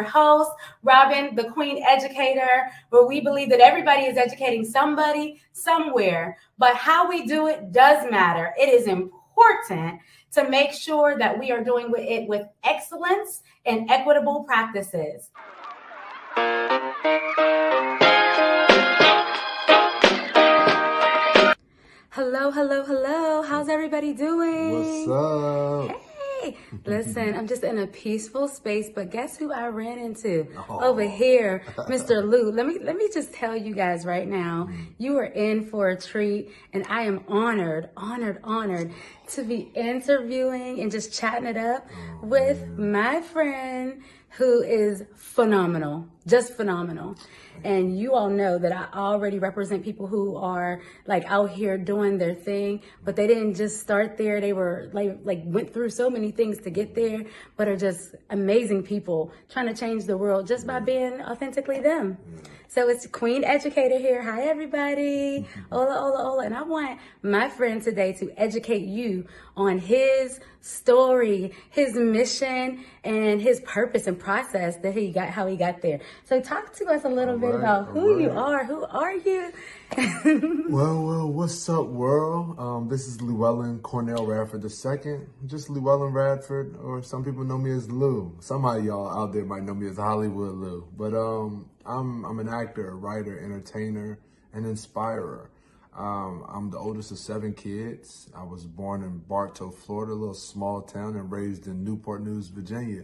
host, Robin, the Queen Educator, where we believe that everybody is educating somebody somewhere, but how we do it does matter. It is important to make sure that we are doing it with excellence and equitable practices. Hello, hello, hello. How's everybody doing? What's up? Hey, listen, I'm just in a peaceful space, but guess who I ran into over here, Mr. Lou. Let me just tell you guys right now, you are in for a treat, and I am honored to be interviewing and just chatting it up with my friend who is phenomenal, just phenomenal. And you all know that I already represent people who are like out here doing their thing, but they didn't just start there. They were like went through so many things to get there, but are just amazing people trying to change the world just by being authentically them. So it's Queen Educator here. Hi, everybody. Hola, hola, hola. And I want my friend today to educate you on his story, his mission, and his purpose and process that he got, how he got there. So talk to us a little bit about who you are. Who are you? Well, what's up, world? This is Llewellyn Cornell Radford II. Just Llewellyn Radford, or some people know me as Lou. Some of y'all out there might know me as Hollywood Lou. But I'm an actor, a writer, entertainer, and inspirer. I'm the oldest of 7 kids. I was born in Bartow, Florida, a little small town, and raised in Newport News, Virginia.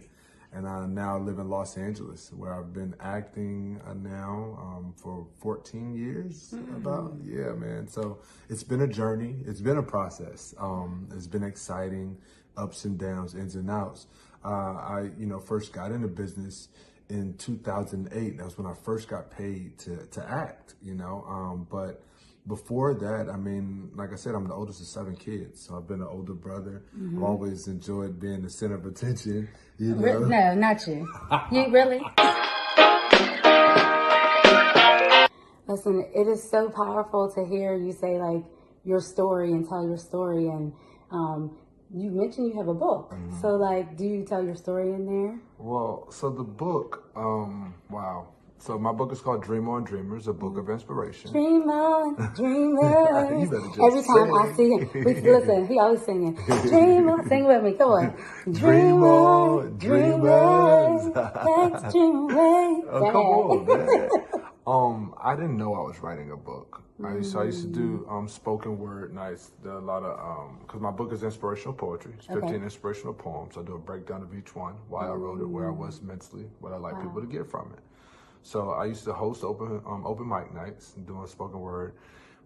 And I now live in Los Angeles, where I've been acting now for 14 years. Yeah, man. So it's been a journey. It's been a process. It's been exciting, ups and downs, ins and outs. I first got into business in 2008. That was when I first got paid to act, but before that, I mean, like I said, I'm the oldest of 7 kids, so I've been an older brother. I've always enjoyed being the center of attention, No, not you. You really? Listen, it is so powerful to hear you say like your story and tell your story, and you mentioned you have a book. So like, do you tell your story in there? Well, so the book, wow. So my book is called Dream On Dreamers, a book of inspiration. Dream on, dreamers. Every time I see him, listen, he always singing. Dream on, sing with me, come on. Dream on, dreamers. Let's dream away. Oh, come on, man. I didn't know I was writing a book. I used to do spoken word nights. A lot of because my book is inspirational poetry. It's 15 inspirational poems. I do a breakdown of each one, why I wrote it, where I was mentally, what I like people to get from it. So I used to host open mic nights and doing spoken word,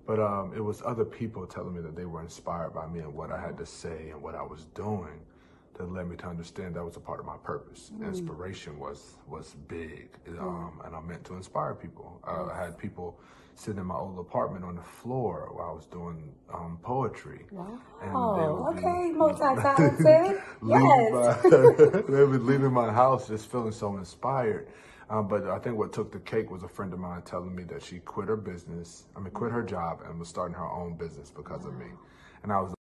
but it was other people telling me that they were inspired by me and what I had to say and what I was doing that led me to understand that was a part of my purpose. Inspiration was big, and I meant to inspire people. I had people sitting in my old apartment on the floor while I was doing poetry. Wow. And okay, multi-talented. Yes. They would leaving my house just feeling so inspired. But I think what took the cake was a friend of mine telling me that she quit her job and was starting her own business because of me. And I was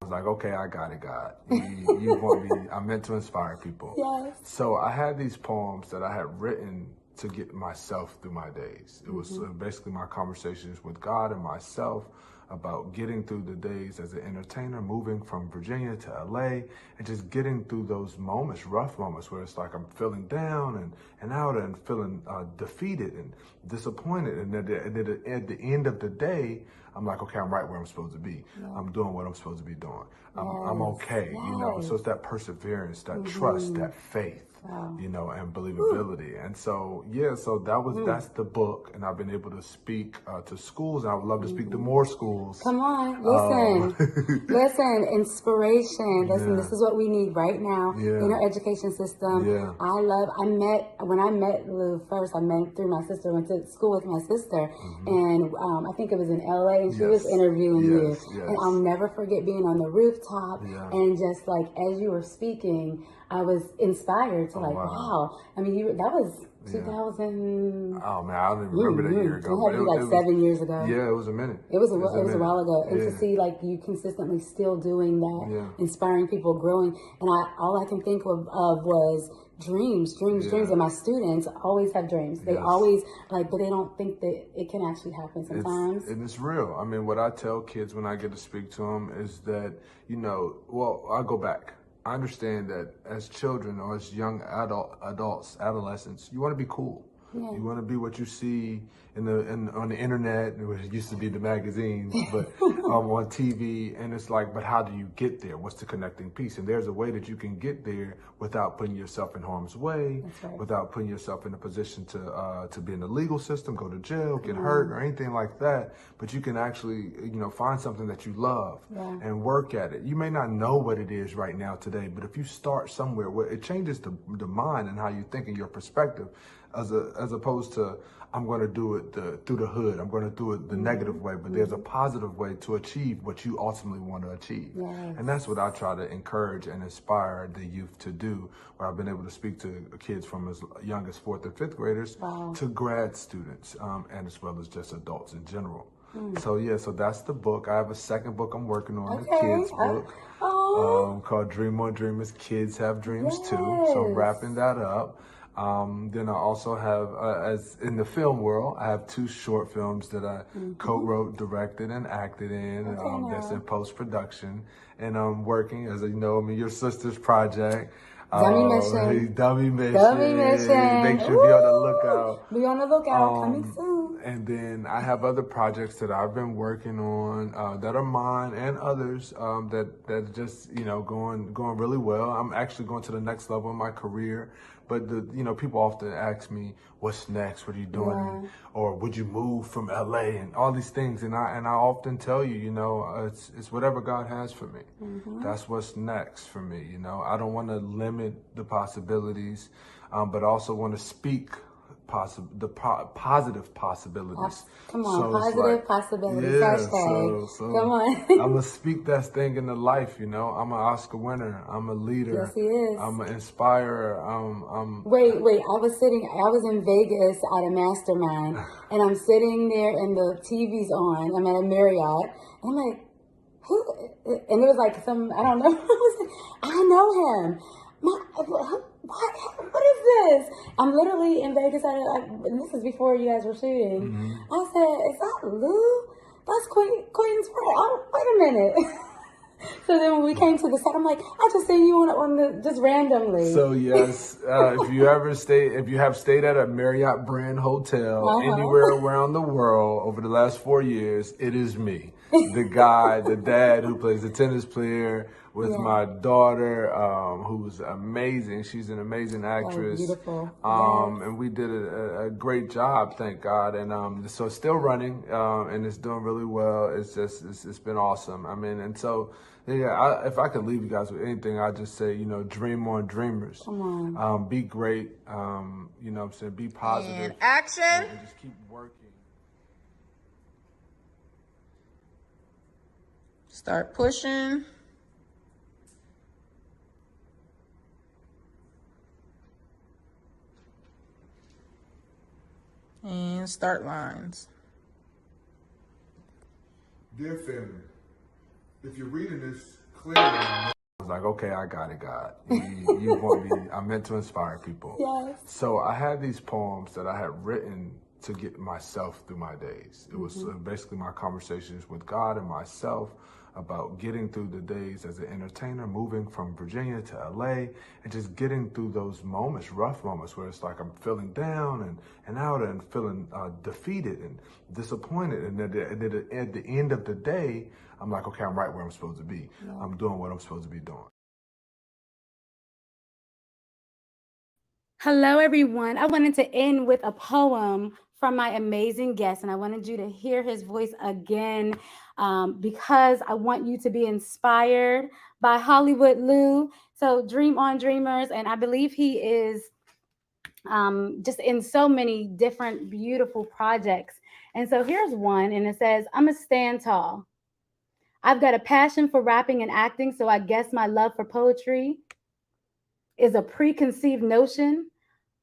like, okay, I got it, God. You want me, I'm meant to inspire people. Yes. So I had these poems that I had written to get myself through my days. It was basically my conversations with God and myself about getting through the days as an entertainer, moving from Virginia to LA, and just getting through those moments, rough moments, where it's like I'm feeling down and out and feeling defeated and disappointed. And at the end of the day, I'm like, okay, I'm right where I'm supposed to be. Yeah. I'm doing what I'm supposed to be doing. I'm okay, So it's that perseverance, that trust, that faith. Wow. And believability. And so, that's the book. And I've been able to speak to schools, and I would love to speak to more schools. Come on, listen, inspiration. Listen, this is what we need right now in our education system. Yeah. When I met Lou first, I met through my sister, went to school with my sister. And I think it was in LA, and she was interviewing you. And I'll Yes. never forget being on the rooftop Yeah. and just like as you were speaking, I was inspired to wow. I mean, that was 2000. Oh man, I don't even remember that year ago. It had to be like 7 years ago. Yeah, it was a minute. It was a while ago. And Yeah. to see like you consistently still doing that, Yeah. inspiring people, growing. And all I can think of was dreams. And my students always have dreams. They always but they don't think that it can actually happen sometimes. And it's real. I mean, what I tell kids when I get to speak to them is that, I'll go back. I understand that as children or as young adolescents, you want to be cool. Yeah. You want to be what you see on the internet, which used to be the magazines, but on TV. And it's like, but how do you get there? What's the connecting piece? And there's a way that you can get there without putting yourself in harm's way, without putting yourself in a position to be in the legal system, go to jail, get hurt, or anything like that. But you can actually, find something that you love and work at it. You may not know what it is right now today, but if you start somewhere, it changes the mind and how you think and your perspective. As opposed to, I'm going to do it through the hood. I'm going to do it the negative way, but there's a positive way to achieve what you ultimately want to achieve. Yes. And that's what I try to encourage and inspire the youth to do, where I've been able to speak to kids from as young as 4th and 5th graders to grad students, and as well as just adults in general. So that's the book. I have a second book I'm working on, a kids book called Dream on Dreamers, Kids Have Dreams Too. So I'm wrapping that up. Then I also have, as in the film world, I have 2 short films that I co-wrote, directed, and acted in. That's in post-production. And I'm working, as you know, your sister's project. Dummy Mission. Dummy Mission. Make sure be on the lookout. Be on the lookout. Coming soon. And then I have other projects that I've been working on that are mine and others that just going really well. I'm actually going to the next level in my career. But people often ask me, "What's next? What are you doing?" Or would you move from LA and all these things? And I often tell you, it's whatever God has for me. That's what's next for me. I don't want to limit the possibilities, but I also want to speak positive possibilities. Come on, positive possibilities. Hashtag. So come on. I'm going to speak that thing into life, I'm an Oscar winner. I'm a leader. Yes, he is. I'm an inspirer. Wait. I was in Vegas at a mastermind, and I'm sitting there and the TV's on. I'm at a Marriott. And I'm like, who? And it was like I don't know. I know him. What is this? I'm literally in Vegas and this is before you guys were shooting. I said, is that Lou? That's Quentin's friend. Oh, wait a minute. So then when we came to the set, I'm like, I just seen you just randomly. So yes, if you have stayed at a Marriott brand hotel anywhere around the world over the last 4 years, it is me. The dad who plays the tennis player with my daughter, who's amazing. She's an amazing actress. Oh, beautiful. And we did a great job, thank God. And so it's still running, and it's doing really well. It's been awesome. I mean, and so, if I could leave you guys with anything, I'd just say, dream on, dreamers. Come on. Be great. I'm saying, be positive. And action. And just keep working. Start pushing. And start lines. Dear family, if you're reading this clearly, I was like, okay, I got it, God. You want me, I'm meant to inspire people. Yes. So I had these poems that I had written to get myself through my days. It was basically my conversations with God and myself about getting through the days as an entertainer, moving from Virginia to LA, and just getting through those moments, rough moments, where it's like I'm feeling down and out and feeling defeated and disappointed. And then at the end of the day, I'm like, okay, I'm right where I'm supposed to be. Yeah. I'm doing what I'm supposed to be doing. Hello, everyone. I wanted to end with a poem from my amazing guest, and I wanted you to hear his voice again because I want you to be inspired by Hollywood Lou. So Dream on Dreamers, and I believe he is just in so many different beautiful projects. And so here's one, and it says, I'm a stand tall. I've got a passion for rapping and acting, so I guess my love for poetry is a preconceived notion.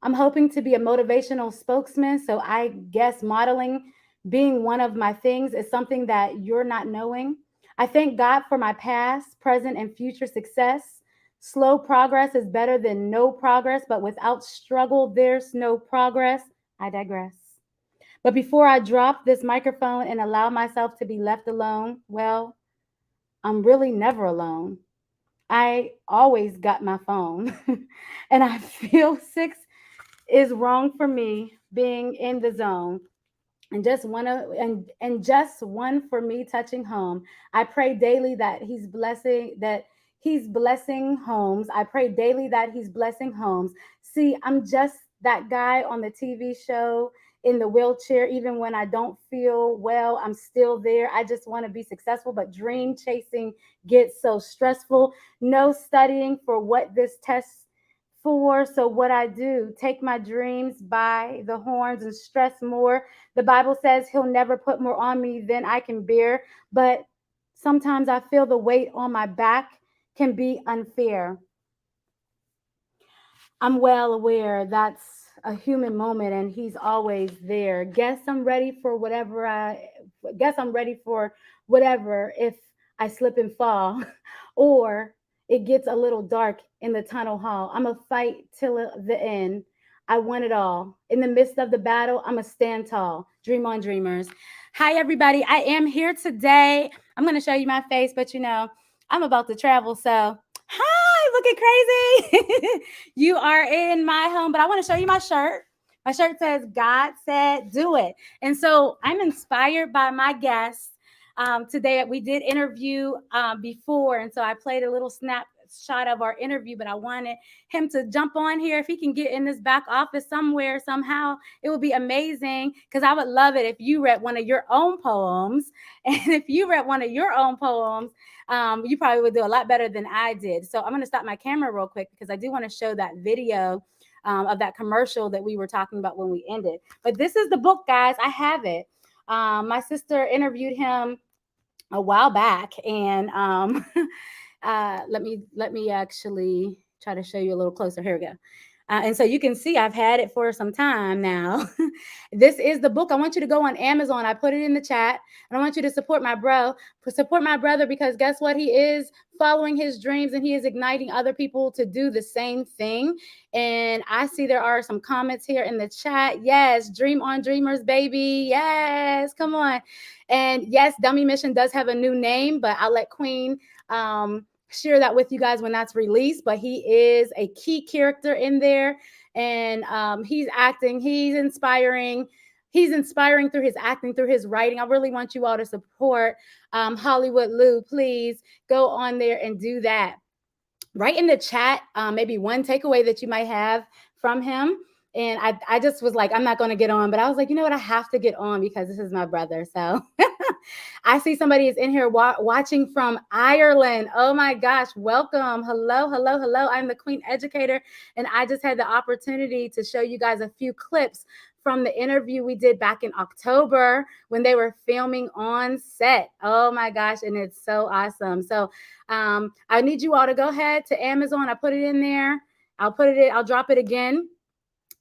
I'm hoping to be a motivational spokesman, so I guess modeling being one of my things is something that you're not knowing. I thank God for my past, present, and future success. Slow progress is better than no progress, but without struggle, there's no progress. I digress. But before I drop this microphone and allow myself to be left alone, well, I'm really never alone. I always got my phone. And I feel six is wrong for me being in the zone. And just one for me touching home. I pray daily that he's blessing homes. I pray daily that he's blessing homes. See, I'm just that guy on the TV show in the wheelchair. Even when I don't feel well, I'm still there. I just want to be successful, but dream chasing gets so stressful. No studying for what this test for. So what I do, take my dreams by the horns and stress more. The Bible says he'll never put more on me than I can bear, but sometimes I feel the weight on my back can be unfair. I'm well aware that's a human moment and he's always there. Guess I'm ready for whatever if I slip and fall or it gets a little dark in the tunnel hall. I'm a fight till the end. I want it all. In the midst of the battle, I'm a stand tall. Dream on, dreamers. Hi, everybody. I am here today. I'm going to show you my face, but I'm about to travel. So, hi, looking crazy. You are in my home, but I want to show you my shirt. My shirt says, God said, do it. And so I'm inspired by my guests. Today, we did interview before. And so I played a little snapshot of our interview, but I wanted him to jump on here. If he can get in this back office somewhere, somehow, it would be amazing because I would love it if you read one of your own poems. And if you read one of your own poems, you probably would do a lot better than I did. So I'm going to stop my camera real quick because I do want to show that video of that commercial that we were talking about when we ended. But this is the book, guys. I have it. My sister interviewed him a while back, and let me actually try to show you a little closer. Here we go. And so you can see I've had it for some time now. This is the book. I want you to go on Amazon. I put it in the chat. And I want you to support my brother, because guess what? He is following his dreams and he is igniting other people to do the same thing. And I see there are some comments here in the chat. Yes, dream on, dreamers, baby. Yes, come on. And yes, Dummy Mission does have a new name, but I'll let Queen share that with you guys when that's released. But he is a key character in there, and he's acting, he's inspiring through his acting, through his writing. I really want you all to support Hollywood Lou. Please go on there and do that. Write in the chat maybe one takeaway that you might have from him. And I just was like, I'm not going to get on, but I was like, you know what? I have to get on because this is my brother. So I see somebody is in here watching from Ireland. Oh my gosh. Welcome. Hello, hello, hello. I'm the Queen Educator. And I just had the opportunity to show you guys a few clips from the interview we did back in October when they were filming on set. Oh my gosh. And it's so awesome. So I need you all to go ahead to Amazon. I put it in there. I'll drop it again.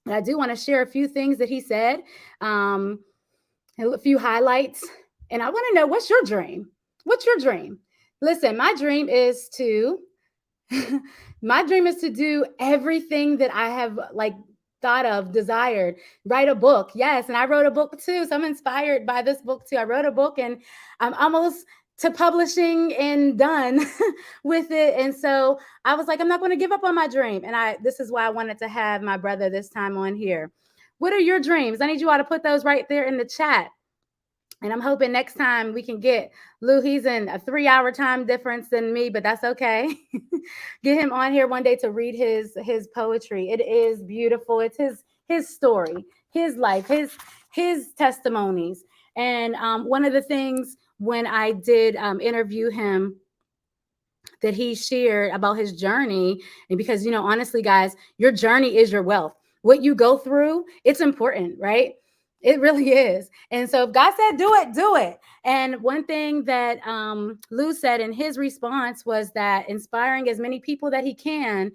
And I do want to share a few things that he said, a few highlights. And I want to know, what's your dream? What's your dream? Listen, my dream is to do everything that I have thought of, desired. Write a book. Yes. And I wrote a book too. So I'm inspired by this book too. I wrote a book and I'm almost to publishing and done with it. And so I was like, I'm not going to give up on my dream. And this is why I wanted to have my brother this time on here. What are your dreams? I need you all to put those right there in the chat. And I'm hoping next time we can get Lou. He's in a 3-hour time difference than me, but that's okay. Get him on here one day to read his poetry. It is beautiful. It's his story, his life, his testimonies. And one of the things when I did interview him that he shared about his journey, and because, honestly, guys, your journey is your wealth. What you go through, it's important, right? It really is. And so if God said do it, do it. And one thing that Lou said in his response was that inspiring as many people that he can,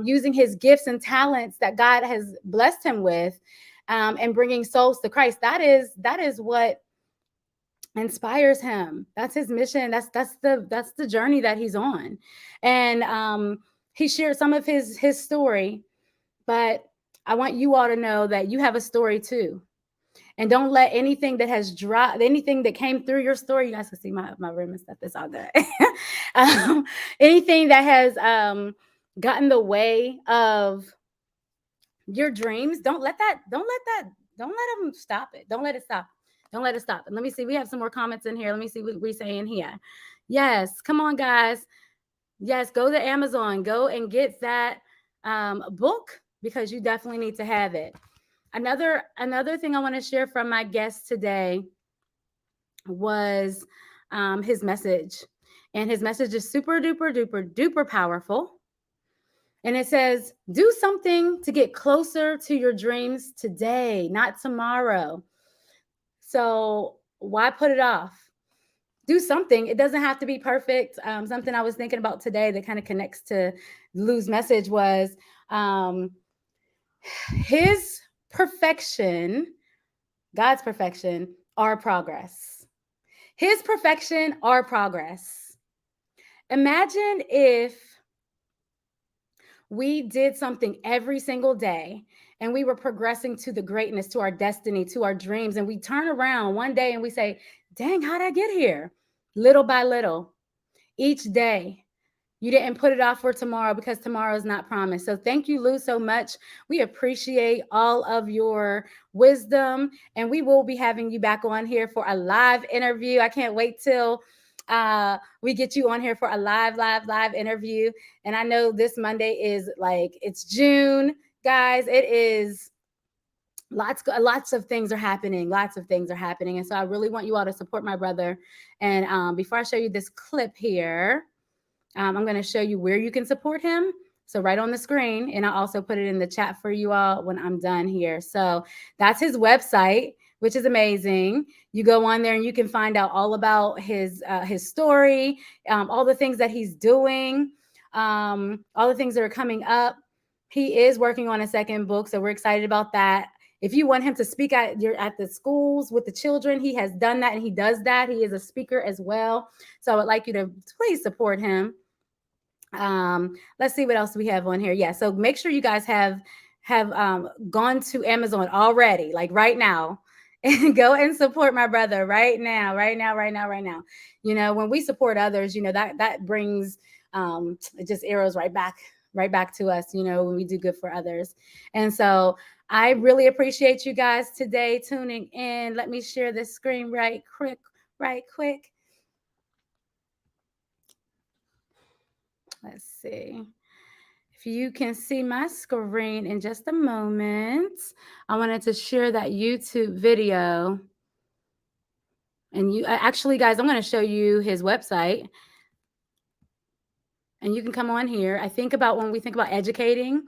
using his gifts and talents that God has blessed him with, and bringing souls to Christ. That is what inspires him. That's his mission. That's the journey that he's on. And he shared some of his story, but I want you all to know that you have a story too. And don't let anything that has dropped, anything that came through your story, you guys can see my room and stuff. It's all good. Anything that has gotten in the way of your dreams, don't let them stop it. Don't let it stop. Don't let it stop. And let me see. We have some more comments in here. Let me see what we're saying here. Yes, come on, guys. Yes, go to Amazon. Go and get that book because you definitely need to have it. Another thing I want to share from my guest today was his message. And his message is super duper duper duper powerful. And it says, do something to get closer to your dreams today, not tomorrow. So why put it off? Do something. It doesn't have to be perfect. Something I was thinking about today that kind of connects to Lou's message was his perfection, God's perfection, our progress. His perfection, our progress. Imagine if we did something every single day and we were progressing to the greatness, to our destiny, to our dreams. And we turn around one day and we say, dang, how'd I get here? Little by little, each day. You didn't put it off for tomorrow because tomorrow is not promised. So thank you, Lou, so much. We appreciate all of your wisdom. And we will be having you back on here for a live interview. I can't wait till we get you on here for a live interview. And I know this Monday is like, it's June, guys. It is lots of things are happening. And so I really want you all to support my brother. And before I show you this clip here, I'm going to show you where you can support him. So right on the screen, and I'll also put it in the chat for you all when I'm done here. So that's his website, which is amazing. You go on there and you can find out all about his story, all the things that he's doing, all the things that are coming up. He is working on a second book, so we're excited about that. If you want him to speak at the schools with the children, he has done that and he does that. He is a speaker as well. So I would like you to please support him. Let's see what else we have on here. Yeah, so make sure you guys have gone to Amazon already, like right now, and go and support my brother right now. You know, when we support others, you know, that brings it just arrows right back to us, you know, when we do good for others. And so I really appreciate you guys today tuning in. Let me share this screen right quick. Let's see if you can see my screen in just a moment. I wanted to share that YouTube video. And you actually, guys, I'm going to show you his website. And you can come on here. I think about when we think about educating,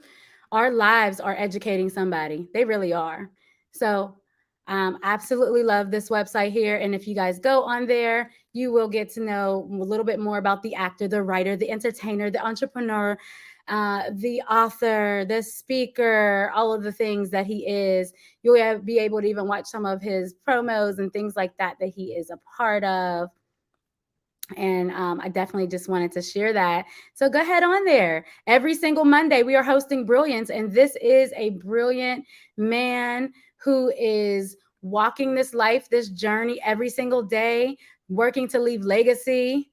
our lives are educating somebody. They really are. So absolutely love this website here. And if you guys go on there, you will get to know a little bit more about the actor, the writer, the entertainer, the entrepreneur, the author, the speaker, all of the things that he is. You'll be able to even watch some of his promos and things like that he is a part of. And I definitely just wanted to share that. So go ahead on there. Every single Monday, we are hosting Brilliance. And this is a brilliant man who is walking this life, this journey every single day, working to leave legacy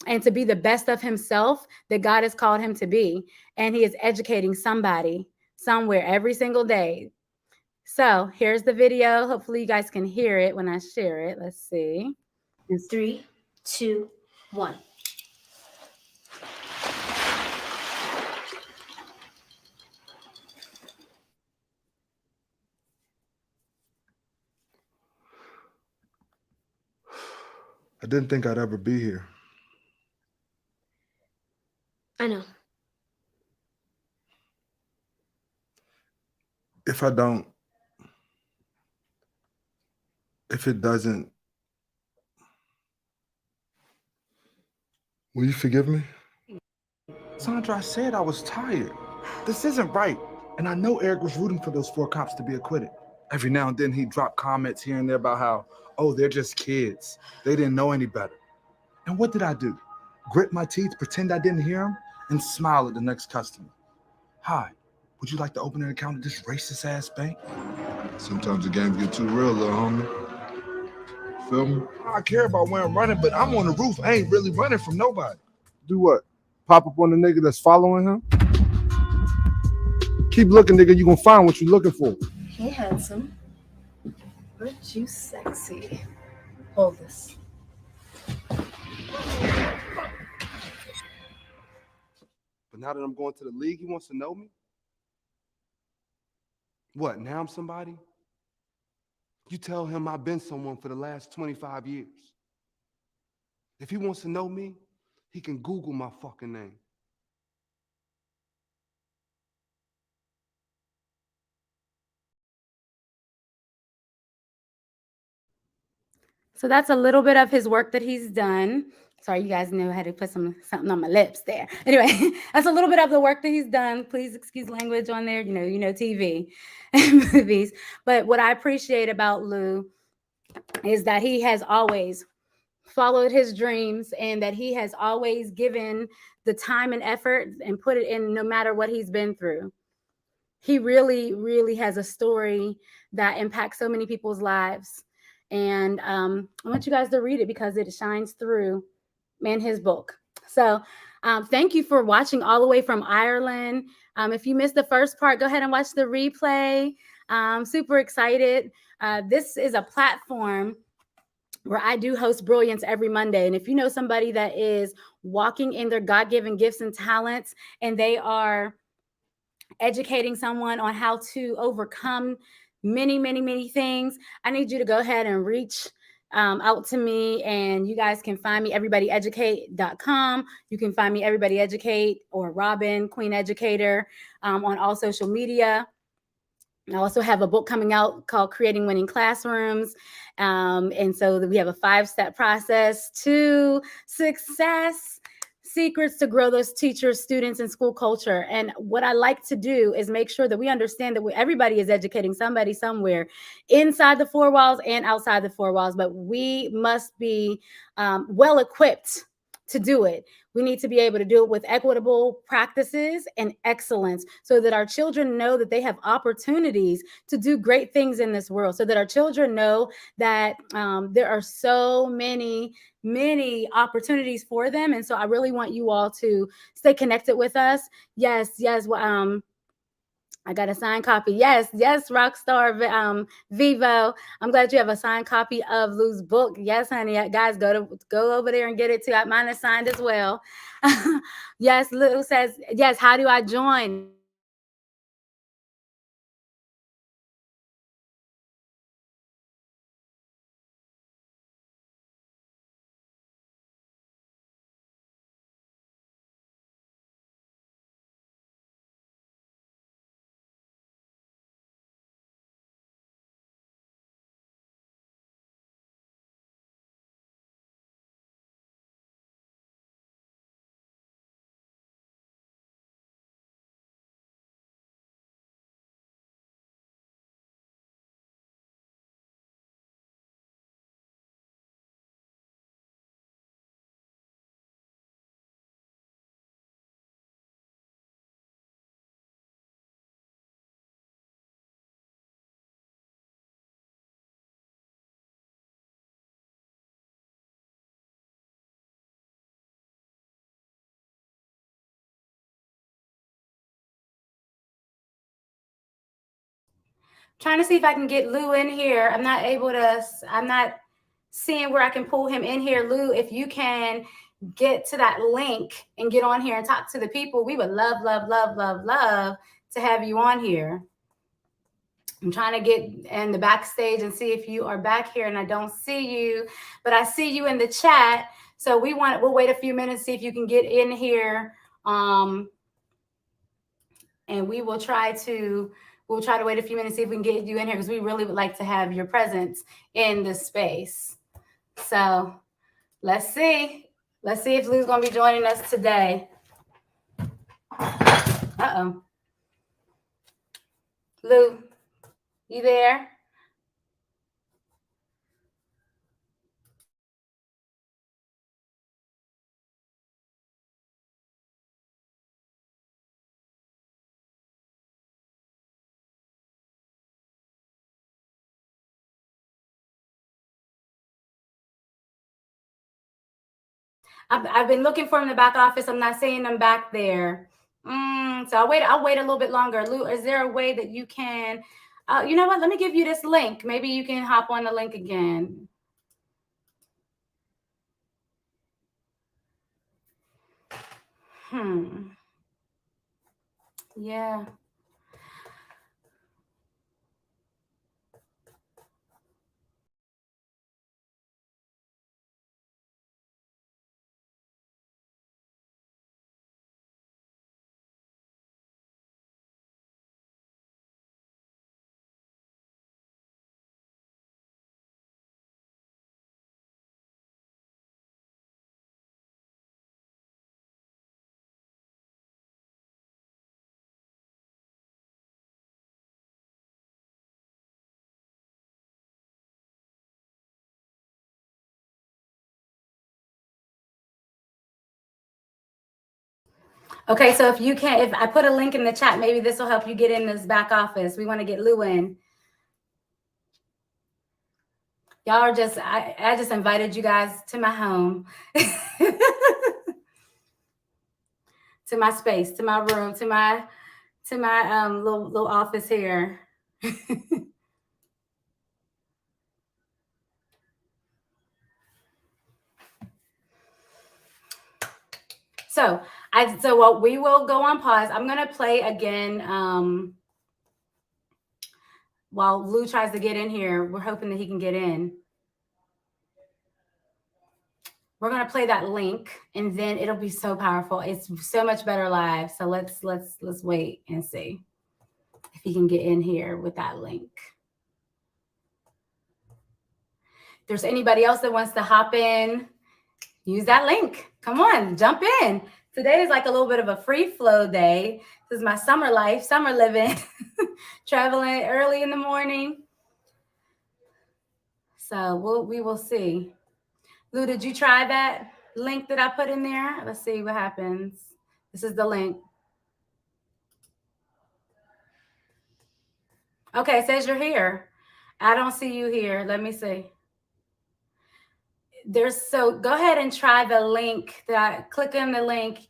and to be the best of himself that God has called him to be. And he is educating somebody somewhere every single day. So here's the video. Hopefully you guys can hear it when I share it. Let's see. 3, 2, 1. I didn't think I'd ever be here. I know. If I don't, If it doesn't, will you forgive me? Sandra, I said I was tired. This isn't right. And I know Eric was rooting for those 4 cops to be acquitted. Every now and then he'd drop comments here and there about how, oh, they're just kids. They didn't know any better. And what did I do? Grit my teeth, pretend I didn't hear him, and smile at the next customer. Hi, would you like to open an account at this racist ass bank? Sometimes the games get too real, little homie. Feel me? I care about where I'm running, but I'm on the roof. I ain't really running from nobody. Do what? Pop up on the nigga that's following him? Keep looking, nigga. You gonna find what you're looking for. Hey, handsome. Aren't you sexy? Hold this. But now that I'm going to the league, he wants to know me? What, now I'm somebody? You tell him I've been someone for the last 25 years. If he wants to know me, he can Google my fucking name. So that's a little bit of his work that he's done. Sorry, you guys know how to put something on my lips there. Anyway, that's a little bit of the work that he's done. Please excuse language on there. You know, TV and movies. But what I appreciate about Lou is that he has always followed his dreams and that he has always given the time and effort and put it in no matter what he's been through. He really, really has a story that impacts so many people's lives. And I want you guys to read it because it shines through in his book. So thank you for watching all the way from Ireland. If you missed the first part, go ahead and watch the replay. Super excited. This is a platform where I do host Brilliance every Monday. And if you know somebody that is walking in their God-given gifts and talents and they are educating someone on how to overcome many things, I need you to go ahead and reach out to me, and you guys can find me everybodyeducate.com. You can find me Everybody Educate or Robin Queen Educator on all social media. I also have a book coming out called Creating Winning Classrooms. And so we have a 5-step process to success, secrets to grow those teachers, students, and school culture. And what I like to do is make sure that we understand that everybody is educating somebody somewhere inside the 4 walls and outside the 4 walls, but we must be well equipped to do it. We need to be able to do it with equitable practices and excellence so that our children know that they have opportunities to do great things in this world, so that our children know that there are so many opportunities for them. And so I really want you all to stay connected with us. Yes. I got a signed copy. Yes, Rockstar Vivo. I'm glad you have a signed copy of Lou's book. Yes, honey. Guys, go over there and get it too. Mine is signed as well. Yes, Lou says, yes, how do I join? Trying to see if I can get Lou in here. I'm not seeing where I can pull him in here. Lou, if you can get to that link and get on here and talk to the people, we would love to have you on here. I'm trying to get in the backstage and see if you are back here, and I don't see you, but I see you in the chat. So we'll wait a few minutes, see if you can get in here. And we will try to we'll try to wait a few minutes, see if we can get you in here, because we really would like to have your presence in this space. So let's see. Let's see if Lou's going to be joining us today. Uh-oh. Lou, you there? I've been looking for him in the back office. I'm not seeing him back there. So I'll wait a little bit longer. Lou, is there a way that you can, you know what? Let me give you this link. Maybe you can hop on the link again. Yeah. Okay, so if you can, if I put a link in the chat, maybe this will help you get in this back office. We want to get Lou in. Y'all are just, I just invited you guys to my home, to my space, to my room, to my little office here. So what we will go on pause. I'm going to play again while Lou tries to get in here. We're hoping that he can get in. We're going to play that link, and then it'll be so powerful. It's so much better live. So let's wait and see if he can get in here with that link. If there's anybody else that wants to hop in, use that link. Come on, jump in. Today is like a little bit of a free flow day. This is my summer life, summer living, traveling early in the morning. So we will see. Lou, did you try that link that I put in there? Let's see what happens. This is the link. Okay, it says you're here. I don't see you here. Let me see. So go ahead and try the link click on the link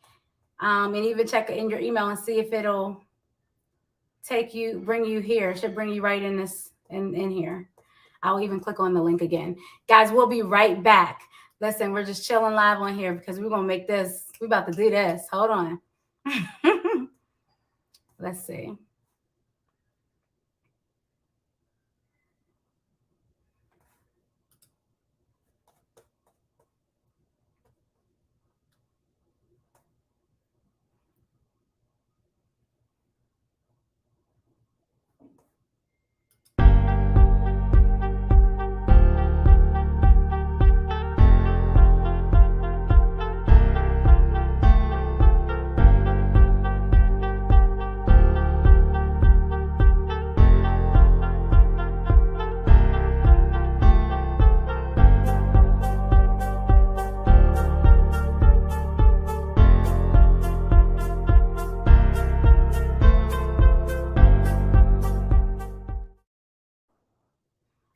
and even check in your email and see if it'll bring you here. It should bring you right in this in here. I'll even click on the link again. Guys, we'll be right back. Listen, we're just chilling live on here because we're going to make this. We're about to do this. Hold on. Let's see.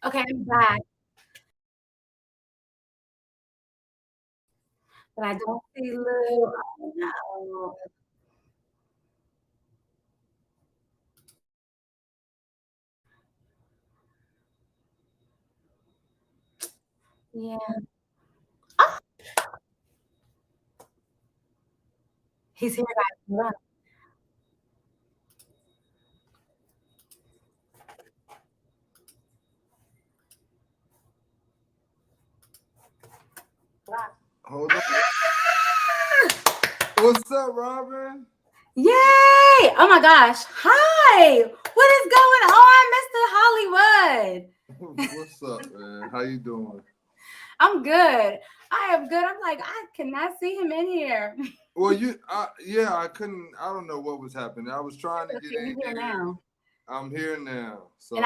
Okay, I'm back. But I don't see Lou. Oh, no. Yeah. Oh, he's here, guys. Hold on. Hold on. What's up, Robin? Yay! Oh my gosh. Hi. What is going on, Mr. Hollywood? What's up, man? How you doing? I'm good. I am good. I'm like, I cannot see him in here. Well, I couldn't. I don't know what was happening. I was trying to get Okay, in you here here. now. I'm here now. So And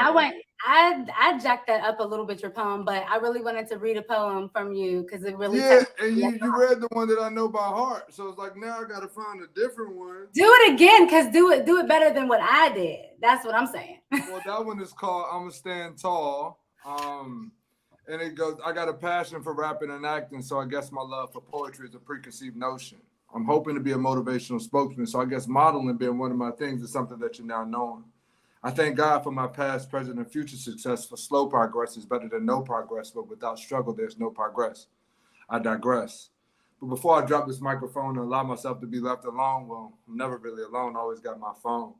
I jacked that up a little bit, your poem, but I really wanted to read a poem from you because it really yeah, touched and me. you read the one that I know by heart. So it's like now I got to find a different one. Do it again, because do it better than what I did. That's what I'm saying. Well, that one is called "I'ma Stand Tall." And it goes, I got a passion for rapping and acting, so I guess my love for poetry is a preconceived notion. I'm hoping to be a motivational spokesman, so I guess modeling being one of my things is something that you're now knowing. I thank God for my past, present, and future success, for slow progress is better than no progress, but without struggle, there's no progress. I digress. But before I drop this microphone and allow myself to be left alone, well, I'm never really alone, I always got my phone.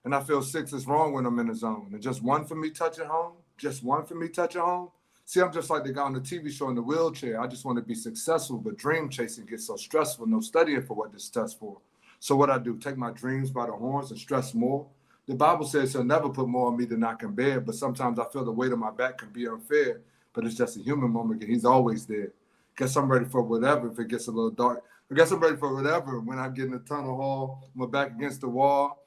And I feel 6 is wrong when I'm in the zone. And just one for me touching home, just one for me touching home. See, I'm just like the guy on the TV show in the wheelchair. I just want to be successful, but dream chasing gets so stressful. No studying for what this test for. So what I do, take my dreams by the horns and stress more. The Bible says he'll never put more on me than I can bear, but sometimes I feel the weight of my back can be unfair, but it's just a human moment and he's always there. Guess I'm ready for whatever if it gets a little dark. I guess I'm ready for whatever when I get in the tunnel hall, my back against the wall.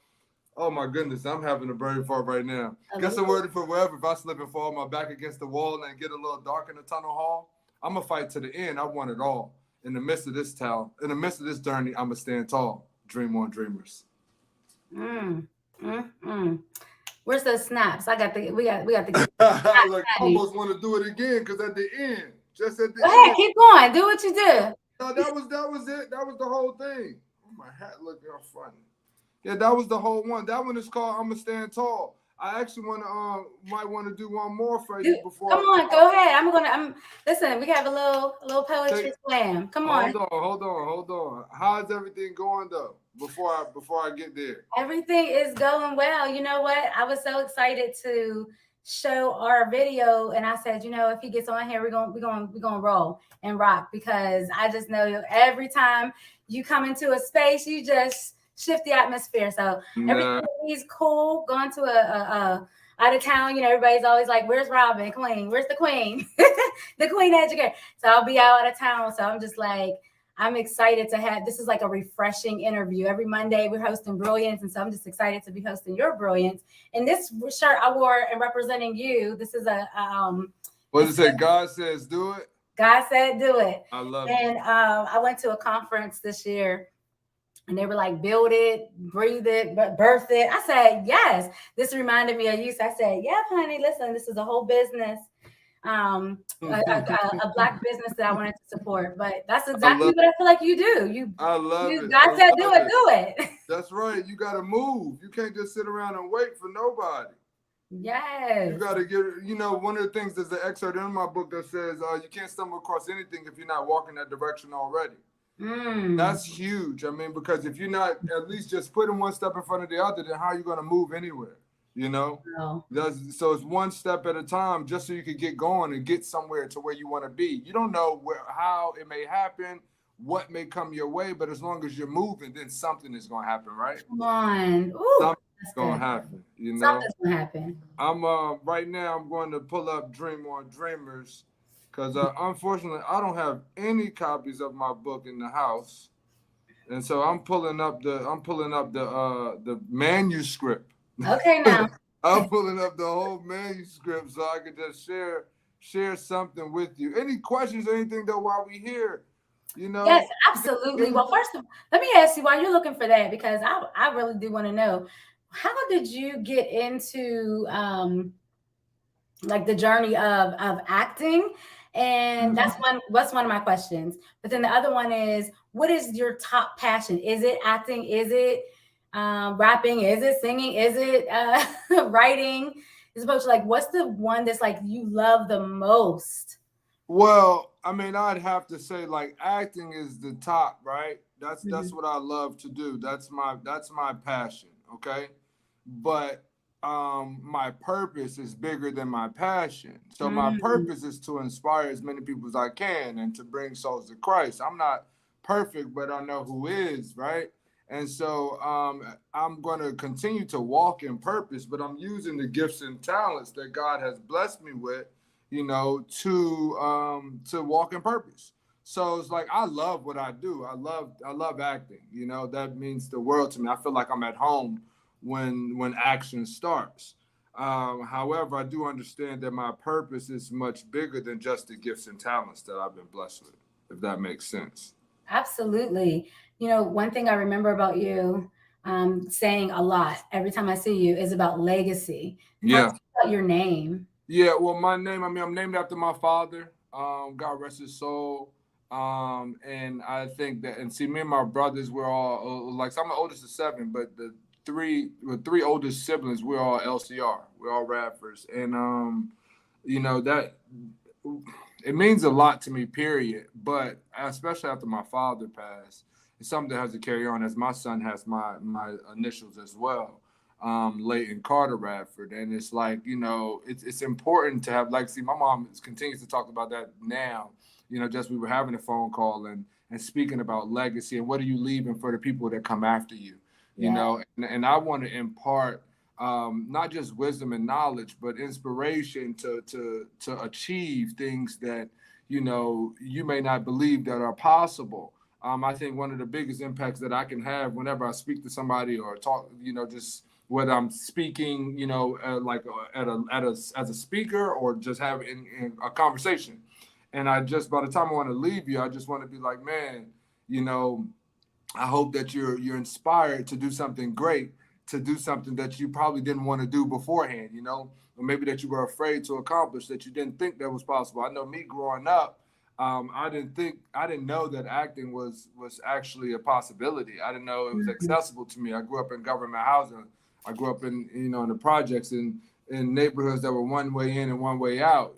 Oh my goodness, I'm having a brain fart right now. Guess I'm ready for wherever. If I slip and fall, my back against the wall and get a little dark in the tunnel hall, I'm gonna fight to the end. I want it all. In the midst of this journey, I'ma stand tall. Dream on, dreamers. Where's those snaps? We got the. Like almost want to do it again because at the end, just at the Go end. ahead, keep going. Do what you do. No, that was it. That was the whole thing. Oh, my hat looking all funny. Yeah, that was the whole one. That one is called "I'ma Stand Tall." I actually might want to do one more for you before. Come on, go ahead. Listen. We have a little poetry slam. Come on. Hold on. How's everything going though? Before I get there. Everything is going well. You know what? I was so excited to show our video, and I said, if he gets on here, we're gonna roll and rock, because I just know every time you come into a space, you just shift the atmosphere. So everything's cool. Going to a out of town, everybody's always like, "Where's Robin, Queen? Where's the Queen?" The Queen educator. So I'll be out of town. So I'm just like, I'm excited to have, this is like a refreshing interview. Every Monday we're hosting Brilliance. And so I'm just excited to be hosting your Brilliance. And this shirt I wore and representing you, this is what does it say? God says do it. God said do it. I love it. And I went to a conference this year and they were like, build it, breathe it, birth it. I said, yes. This reminded me of you. So I said, yeah, honey, listen, this is a whole business. A Black business that I wanted to support, but that's exactly what I feel like you do. I love it. God said, do it. That's right. You got to move. You can't just sit around and wait for nobody. Yes. You got to get, one of the things, there's an excerpt in my book that says you can't stumble across anything if you're not walking that direction already. That's huge. I mean, because if you're not at least just putting one step in front of the other, then how are you going to move anywhere? No. So it's one step at a time, just so you can get going and get somewhere to where you want to be. You don't know how it may happen, what may come your way, but as long as you're moving, then something is going to happen, right? Come on. Ooh, something's going to happen, Something's going to happen. I'm right now I'm going to pull up Dream on Dreamers, because unfortunately I don't have any copies of my book in the house. And so I'm pulling up the manuscript. Okay, now. I'm pulling up the whole manuscript so I can just share something with you. Any questions or anything though while we here? Yes, absolutely. Well, first of all, let me ask you while you're looking for that, because I really do want to know, how did you get into like the journey of acting? And that's one of my questions. But then the other one is, what is your top passion? Is it acting? Is it rapping? Is it singing? Is it writing? Is it like, what's the one that's like you love the most? Well, I mean, I'd have to say like acting is the top, right? That's what I love to do. That's my passion. Okay. But my purpose is bigger than my passion. So my purpose is to inspire as many people as I can and to bring souls to Christ. I'm not perfect, but I know who is, right? And so I'm going to continue to walk in purpose, but I'm using the gifts and talents that God has blessed me with, to walk in purpose. So it's like I love what I do. I love acting. That means the world to me. I feel like I'm at home when action starts. However, I do understand that my purpose is much bigger than just the gifts and talents that I've been blessed with, if that makes sense. Absolutely. One thing I remember about you saying a lot every time I see you is about legacy. Talk Yeah. to me about your name. Yeah, well, my name, I'm named after my father. God rest his soul. And I think that, and see, me and my brothers, we're all like, so I'm the oldest of seven, but the three oldest siblings, we're all LCR. We're all Radfords. And, that it means a lot to me, period. But especially after my father passed, it's something that has to carry on as my son has my initials as well. Leighton Carter Radford. And it's like, it's important to have legacy. My mom continues to talk about that now. Just we were having a phone call and speaking about legacy and what are you leaving for the people that come after you, and I want to impart not just wisdom and knowledge, but inspiration to achieve things that, you may not believe that are possible. I think one of the biggest impacts that I can have whenever I speak to somebody or talk, just whether I'm speaking, as a speaker or just having in a conversation. And by the time I want to leave you, I just want to be like, man, I hope that you're inspired to do something great, to do something that you probably didn't want to do beforehand, or maybe that you were afraid to accomplish that you didn't think that was possible. I know me growing up, I didn't know that acting was actually a possibility. I didn't know it was accessible to me. I grew up in government housing. I grew up in the projects in neighborhoods that were one way in and one way out,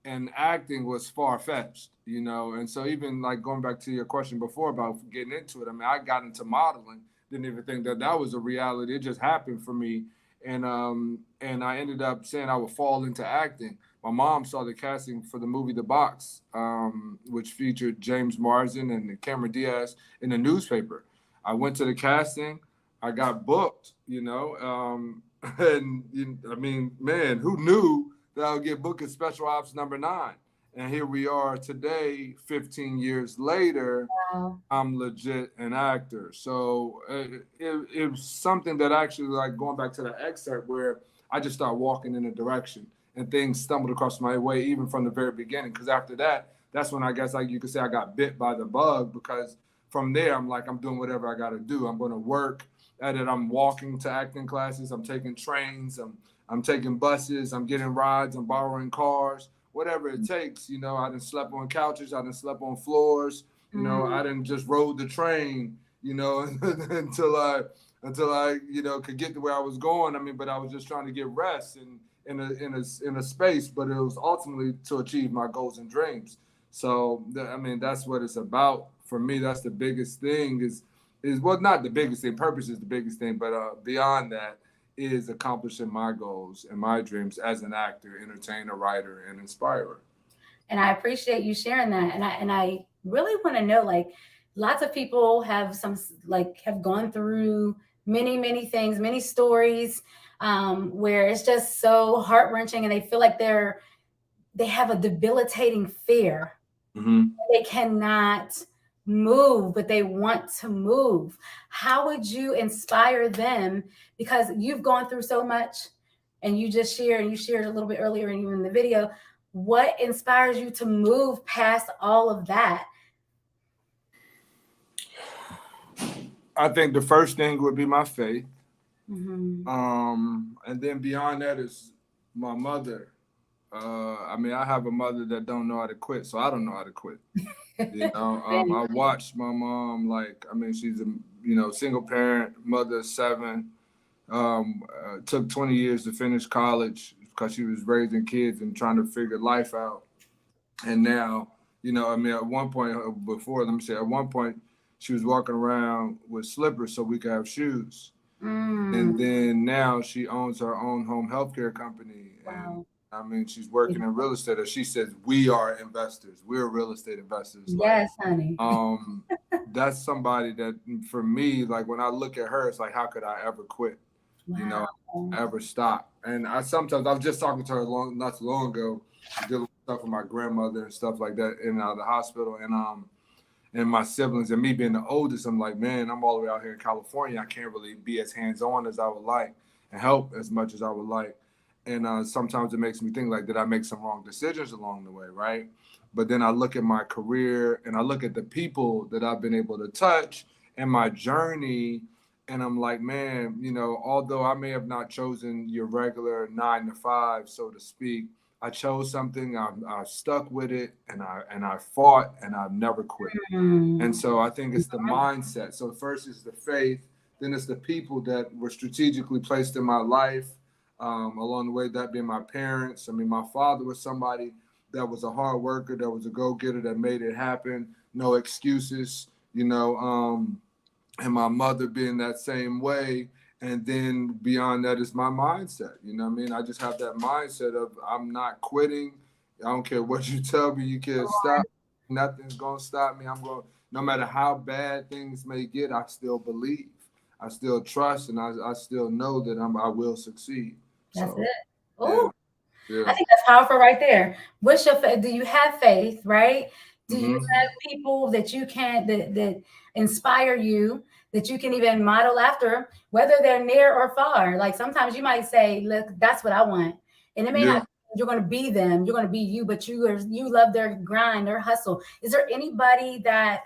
and acting was far-fetched, and so even like going back to your question before about getting into it, I mean, I got into modeling, didn't even think that was a reality. It just happened for me, and I ended up saying I would fall into acting. My mom saw the casting for the movie The Box, which featured James Marsden and Cameron Diaz in the newspaper. I went to the casting, I got booked, and I mean, man, who knew that I would get booked as Special Ops number 9? And here we are today, 15 years later. Wow. I'm legit an actor. So it was something that actually, like going back to the excerpt where I just started walking in a direction and things stumbled across my way, even from the very beginning. Because after that, that's when I guess you could say I got bit by the bug, because from there, I'm doing whatever I got to do. I'm going to work at it. I'm walking to acting classes. I'm taking trains. I'm taking buses. I'm getting rides. I'm borrowing cars, whatever it takes. I done slept on couches. I done slept on floors. I didn't just rode the train, until I could get to where I was going. I mean, but I was just trying to get rest and in a space, but it was ultimately to achieve my goals and dreams. So, that's what it's about. For me, that's the biggest thing is well, not the biggest thing. Purpose is the biggest thing, but beyond that is accomplishing my goals and my dreams as an actor, entertainer, writer, and inspirer. And I appreciate you sharing that. And I really want to know, like, lots of people have have gone through many things, many stories, where it's just so heart-wrenching and they feel like they have a debilitating fear. Mm-hmm. They cannot move, but they want to move. How would you inspire them? Because you've gone through so much, and you shared a little bit earlier in the video. What inspires you to move past all of that? I think the first thing would be my faith. Mm-hmm. And then beyond that is my mother. I have a mother that don't know how to quit, so I don't know how to quit. I watched my mom, she's a single parent, mother of 7. Took 20 years to finish college because she was raising kids and trying to figure life out. And now, at one point she was walking around with slippers so we could have shoes. And then now she owns her own home healthcare company. Wow. And she's working in real estate. As she says, we are investors. We're real estate investors. Yes, honey. that's somebody that, for me, like when I look at her, it's like, how could I ever quit? You know, ever stop? And I was just talking to her not too long ago, dealing with stuff with my grandmother and stuff like that in the hospital, and my siblings, and me being the oldest, I'm like, man, I'm all the way out here in California. I can't really be as hands-on as I would like and help as much as I would like. And sometimes it makes me think, like, did I make some wrong decisions along the way, right? But then I look at my career and I look at the people that I've been able to touch and my journey, and I'm like, man, you know, although I may have not chosen your regular 9 to 5, so to speak, I chose something, I stuck with it, and I fought, and I've never quit. And so I think it's the mindset. So first is the faith, then it's the people that were strategically placed in my life, along the way, that being my parents. I mean, my father was somebody that was a hard worker, that was a go-getter, that made it happen, no excuses, you know, and my mother being that same way. And then beyond that is my mindset. You know what I mean? I just have that mindset of, I'm not quitting. I don't care what you tell me. You can't stop. Nothing's going to stop me. No matter how bad things may get, I still believe. I still trust, and I still know that I will succeed. That's So, it. Oh, yeah. I think that's powerful right there. What's your faith? Do you have faith, right? Do you Mhm. have people that you can that inspire you, that you can even model after, whether they're near or far? Like sometimes you might say, look, that's what I want. And it may Yeah. not, you're going to be them, you're going to be you, but you love their grind, their hustle. Is there anybody that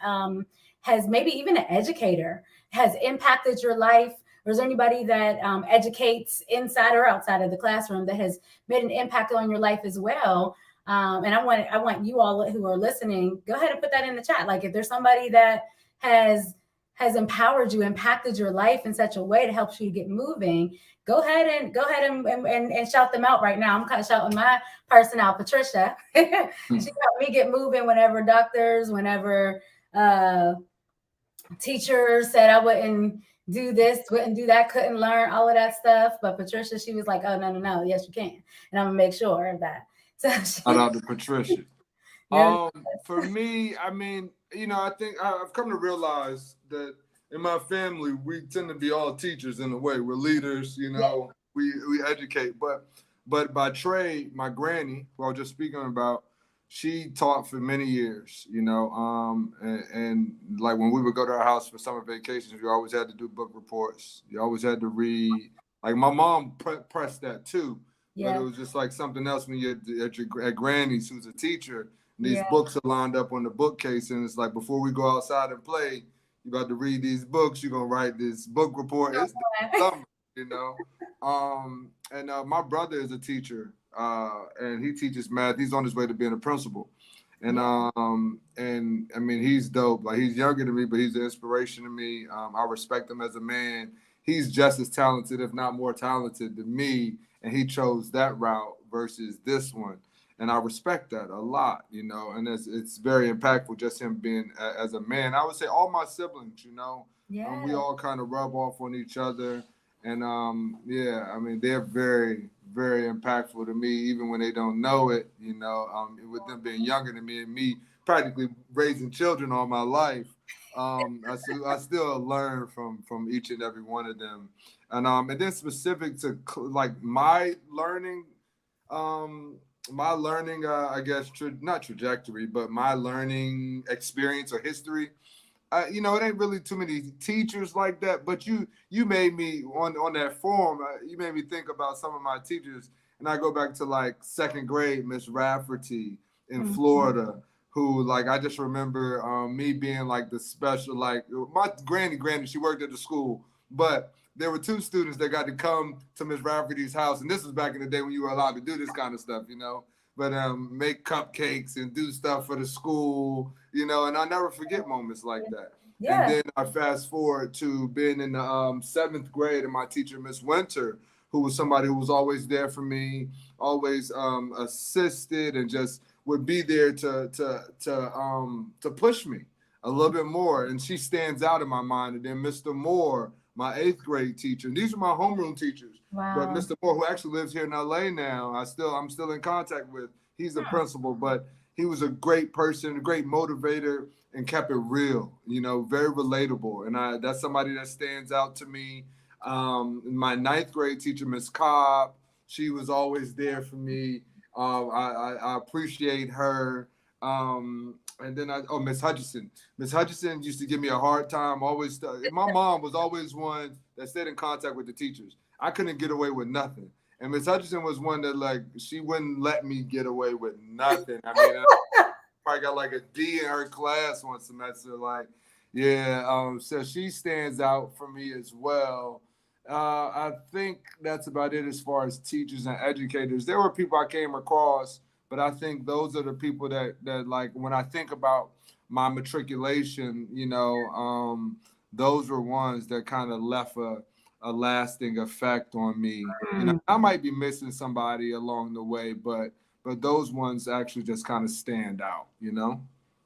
has, maybe even an educator, has impacted your life? Or is there anybody that educates inside or outside of the classroom that has made an impact on your life as well? And I want you all who are listening, go ahead and put that in the chat. Like if there's somebody that has empowered you, impacted your life in such a way to help you to get moving, go ahead and shout them out right now. I'm kind of shouting my person out, Patricia. She helped me get moving whenever whenever teachers said I wouldn't do this, wouldn't do that, couldn't learn, all of that stuff. But Patricia, she was like, oh, no, yes, you can. And I'm gonna make sure of that. So Shout out to Patricia. For me, I mean, you know, I think I've come to realize that in my family, we tend to be all teachers in a way. We're leaders, you know, we educate. But by trade, my granny, who I was just speaking about, she taught for many years, you know, and like when we would go to our house for summer vacations, we always had to do book reports. You always had to read. Like my mom pressed that too. yeah. But it was just like something else when you're at Granny's, who's a teacher. And these books are lined up on the bookcase, and it's like, before we go outside and play, you got to read these books. You're gonna write this book report. It's the summer, you know. And my brother is a teacher, and he teaches math. He's on his way to being a principal, and and I mean, he's dope. Like, he's younger than me, but he's an inspiration to me. I respect him as a man. He's just as talented, if not more talented than me, and he chose that route versus this one. And I respect that a lot, you know, and it's very impactful, just him being as a man. I would say all my siblings, you know, we all kind of rub off on each other. And yeah, I mean, they're very, very impactful to me, even when they don't know it, you know, with them being younger than me and me practically raising children all my life. I still learn from each and every one of them. And then specific to like my learning, I guess, not trajectory, but my learning experience or history. You know, it ain't really too many teachers like that, but you made me on that forum. You made me think about some of my teachers, and I go back to like second grade, Miss Radford II in Florida, who, like, I just remember me being like the special, like, my granny, she worked at the school, but there were 2 students that got to come to Miss Rafferty's house, and this was back in the day when you were allowed to do this kind of stuff, you know, but make cupcakes and do stuff for the school, you know, and I never forget moments like that. Yeah. And then I fast forward to being in the 7th grade, and my teacher, Miss Winter, who was somebody who was always there for me, always assisted, and just would be there to push me a little bit more. And she stands out in my mind. And then Mr. Moore, my 8th grade teacher. And these are my homeroom teachers. Wow. But Mr. Moore, who actually lives here in LA now, I'm still in contact with. He's the principal. But he was a great person, a great motivator, and kept it real, very relatable. And that's somebody that stands out to me. My ninth grade teacher, Miss Cobb, she was always there for me. I appreciate her. And then Miss Hutchinson. Miss Hutchinson used to give me a hard time. Always, my mom was always one that stayed in contact with the teachers. I couldn't get away with nothing. And Miss Hutchinson was one that she wouldn't let me get away with nothing. I mean, I probably got like a D in her class one semester. So she stands out for me as well. I think that's about it as far as teachers and educators. There were people I came across, but I think those are the people that when I think about my matriculation, those were ones that kind of left a lasting effect on me. I might be missing somebody along the way, but those ones actually just kind of stand out,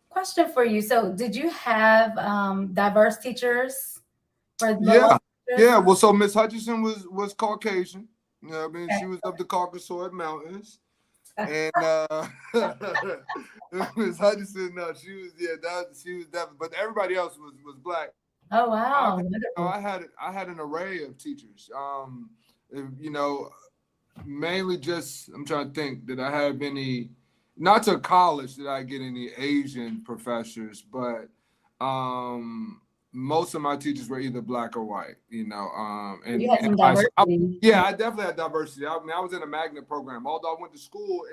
Question for you. So did you have diverse teachers? Yeah. Well, so Miss Hutchinson was Caucasian. She was of the Caucasoid Mountains. And Miss Hutchinson, no, she was definitely, but everybody else was Black. Oh wow! I had an array of teachers. Mainly just I'm trying to think. Did I have any? Not to college did I get any Asian professors, but most of my teachers were either Black or white. And you had some diversity. I definitely had diversity. I was in a magnet program. Although I went to school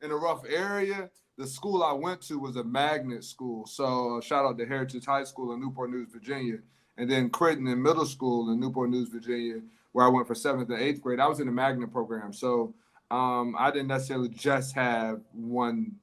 in a rough area, the school I went to was a magnet school. So shout out to Heritage High School in Newport News, Virginia. And then Crittenden Middle School in Newport News, Virginia, where I went for 7th and 8th grade. I was in a magnet program. So I didn't necessarily just have one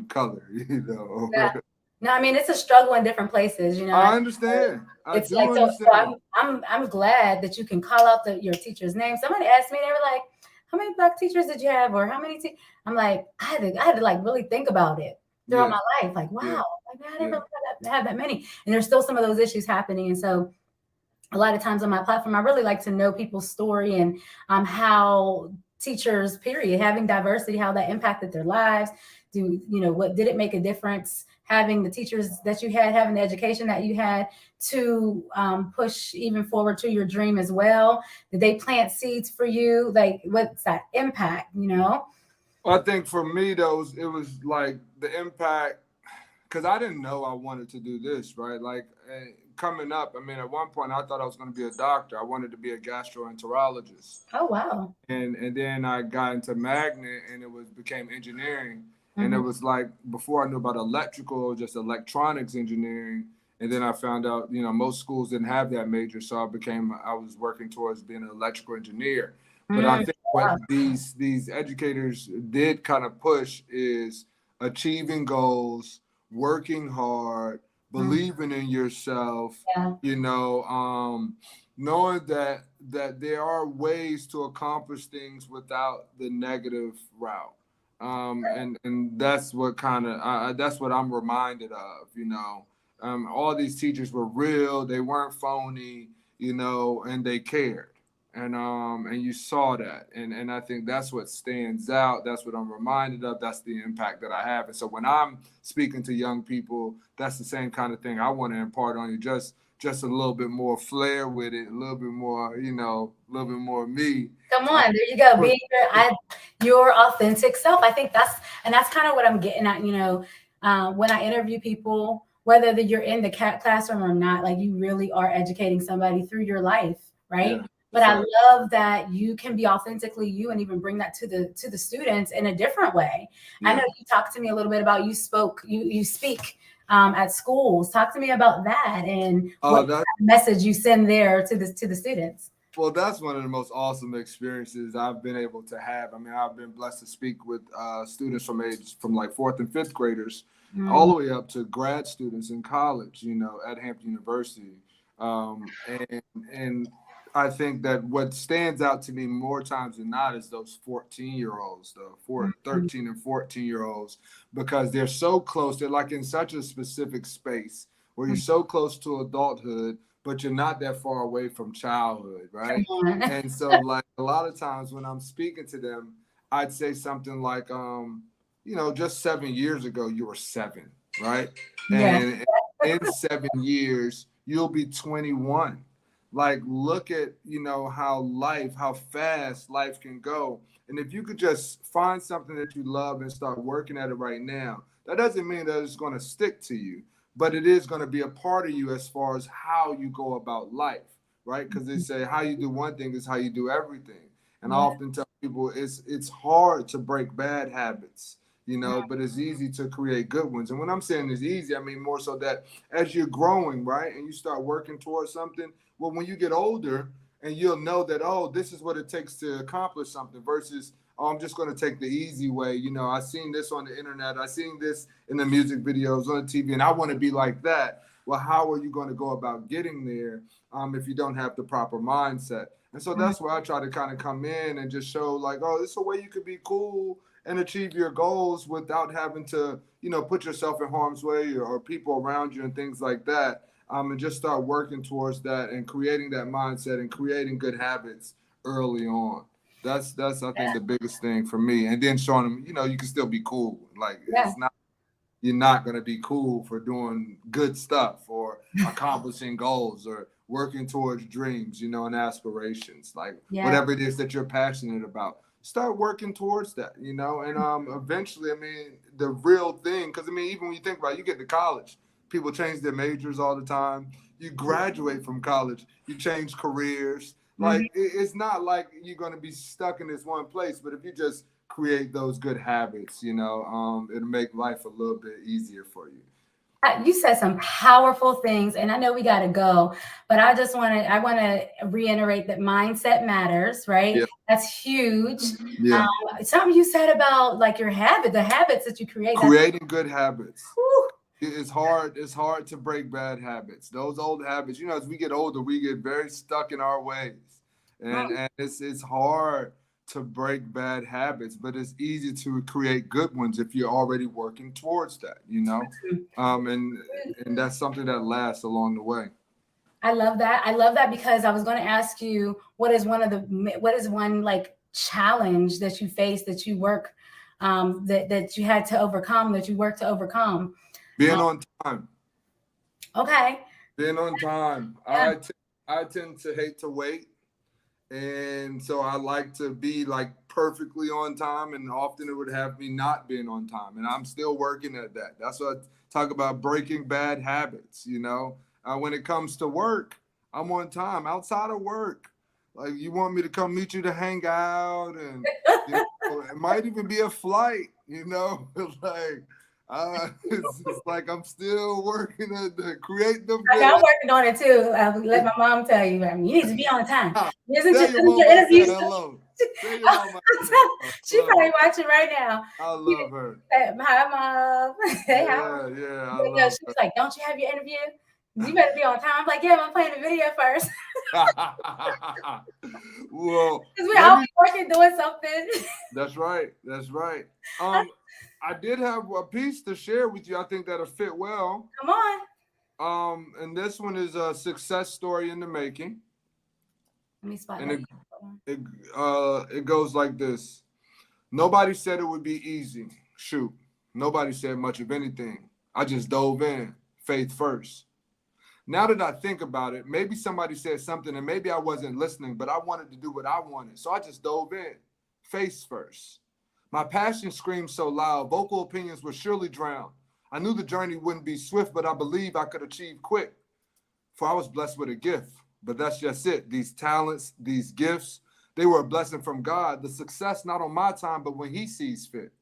color, Yeah. No, I mean, it's a struggle in different places, I understand. It's I'm glad that you can call out your teacher's name. Somebody asked me, they were like, how many Black teachers did you have? Or how many I'm like, I had to really think about it throughout my life. Like, wow, I didn't really have that many. And there's still some of those issues happening. And so a lot of times on my platform, I really like to know people's story and how teachers, period, having diversity, how that impacted their lives. What did it make a difference having the teachers that you had, having the education that you had to push even forward to your dream as well? Did they plant seeds for you? Like, what's that impact, I think for me, though, it was like the impact, because I didn't know I wanted to do this, right? Coming up, at one point I thought I was going to be a doctor. I wanted to be a gastroenterologist. Oh, wow. And then I got into magnet and became engineering. Mm-hmm. And it was before I knew about electrical, just electronics engineering. And then I found out, most schools didn't have that major. So I was working towards being an electrical engineer. But I think what these educators did kind of push is achieving goals, working hard, believing in yourself, knowing that there are ways to accomplish things without the negative route. And that's what that's what I'm reminded of, all these teachers were real, they weren't phony, and they cared. And you saw that. And I think that's what stands out. That's what I'm reminded of. That's the impact that I have. And so when I'm speaking to young people, that's the same kind of thing I want to impart on you. Just a little bit more flair with it, a little bit more, a little bit more me. Come on, there you go. Being your authentic self. I think that's kind of what I'm getting at, when I interview people, whether you're in the classroom or not, you really are educating somebody through your life, right? Yeah. But I love that you can be authentically you and even bring that to the students in a different way. Yeah. I know you talked to me a little bit about you speak at schools. Talk to me about that and what message you send there to the students. Well, that's one of the most awesome experiences I've been able to have. I've been blessed to speak with students from 4th and 5th graders all the way up to grad students in college, at Hampton University. And I think that what stands out to me more times than not is those 14-year-olds, 13 and 14-year-olds, because they're so close. They're in such a specific space where you're so close to adulthood, but you're not that far away from childhood, right? And so a lot of times when I'm speaking to them, I'd say something like, just 7 years ago, you were 7, right? Yeah. And in 7 years, you'll be 21. Like, look at, how fast life can go. And if you could just find something that you love and start working at it right now, that doesn't mean that it's going to stick to you, but it is going to be a part of you as far as how you go about life, right? Because they say how you do one thing is how you do everything. And I often tell people it's hard to break bad habits, but it's easy to create good ones. And when I'm saying it's easy, I mean more so that as you're growing, right, and you start working towards something, well, when you get older and you'll know that, oh, this is what it takes to accomplish something versus, oh, I'm just going to take the easy way. I seen this on the internet. I seen this in the music videos on the TV, and I want to be like that. Well, how are you going to go about getting there if you don't have the proper mindset? And so that's where I try to kind of come in and just show like, oh, this is a way you could be cool and achieve your goals without having to, put yourself in harm's way or people around you and things like that. And just start working towards that and creating that mindset and creating good habits early on. That's I think the biggest thing for me. And then showing them, you can still be cool. Like you're not going to be cool for doing good stuff or accomplishing goals or working towards dreams, and aspirations, like whatever it is that you're passionate about. Start working towards that, and eventually, I mean, the real thing, because I mean, even when you think about it, you get to college, people change their majors all the time. You graduate from college, you change careers. Like it's not like you're going to be stuck in this one place, but if you just create those good habits, it'll make life a little bit easier for you. You said some powerful things, and I know we got to go, but I want to reiterate that mindset matters, right? Yeah. That's huge. Yeah. Something you said about like the habits that you create. Creating good habits. Whew. It's hard to break bad habits. Those old habits, as we get older, we get very stuck in our ways. And it's hard to break bad habits, but it's easy to create good ones if you're already working towards that, and that's something that lasts along the way. I love that because I was going to ask you what is one like challenge that you faced that you work that you had to overcome, that you worked to overcome. Being on time. Okay. Being on time. Yeah. I tend to hate to wait. And so I like to be like perfectly on time, and often it would have me not being on time. And I'm still working at that. That's what I talk about, breaking bad habits, when it comes to work, I'm on time. Outside of work, like you want me to come meet you to hang out, and it might even be a flight, like it's like I'm still working at the creative. I'm working on it too. Let my mom tell you. I mean, you need to be on time. Isn't just your interview? Hello. She's probably watching right now. I love her. Hi, Mom. Hey, how? Yeah. She's like, don't you have your interview? You better be on time. I'm like, yeah, I'm playing the video first. Well, because we're all working doing something. That's right. I did have a piece to share with you. I think that'll fit well. Come on. And this one is a success story in the making. Let me spot and it goes like this. Nobody said it would be easy. Shoot. Nobody said much of anything. I just dove in, faith first. Now that I think about it, maybe somebody said something and maybe I wasn't listening, but I wanted to do what I wanted. So I just dove in, face first. My passion screamed so loud, vocal opinions would surely drown. I knew the journey wouldn't be swift, but I believed I could achieve quick. For I was blessed with a gift, but that's just it. These talents, these gifts, they were a blessing from God. The success not on my time, but when he sees fit.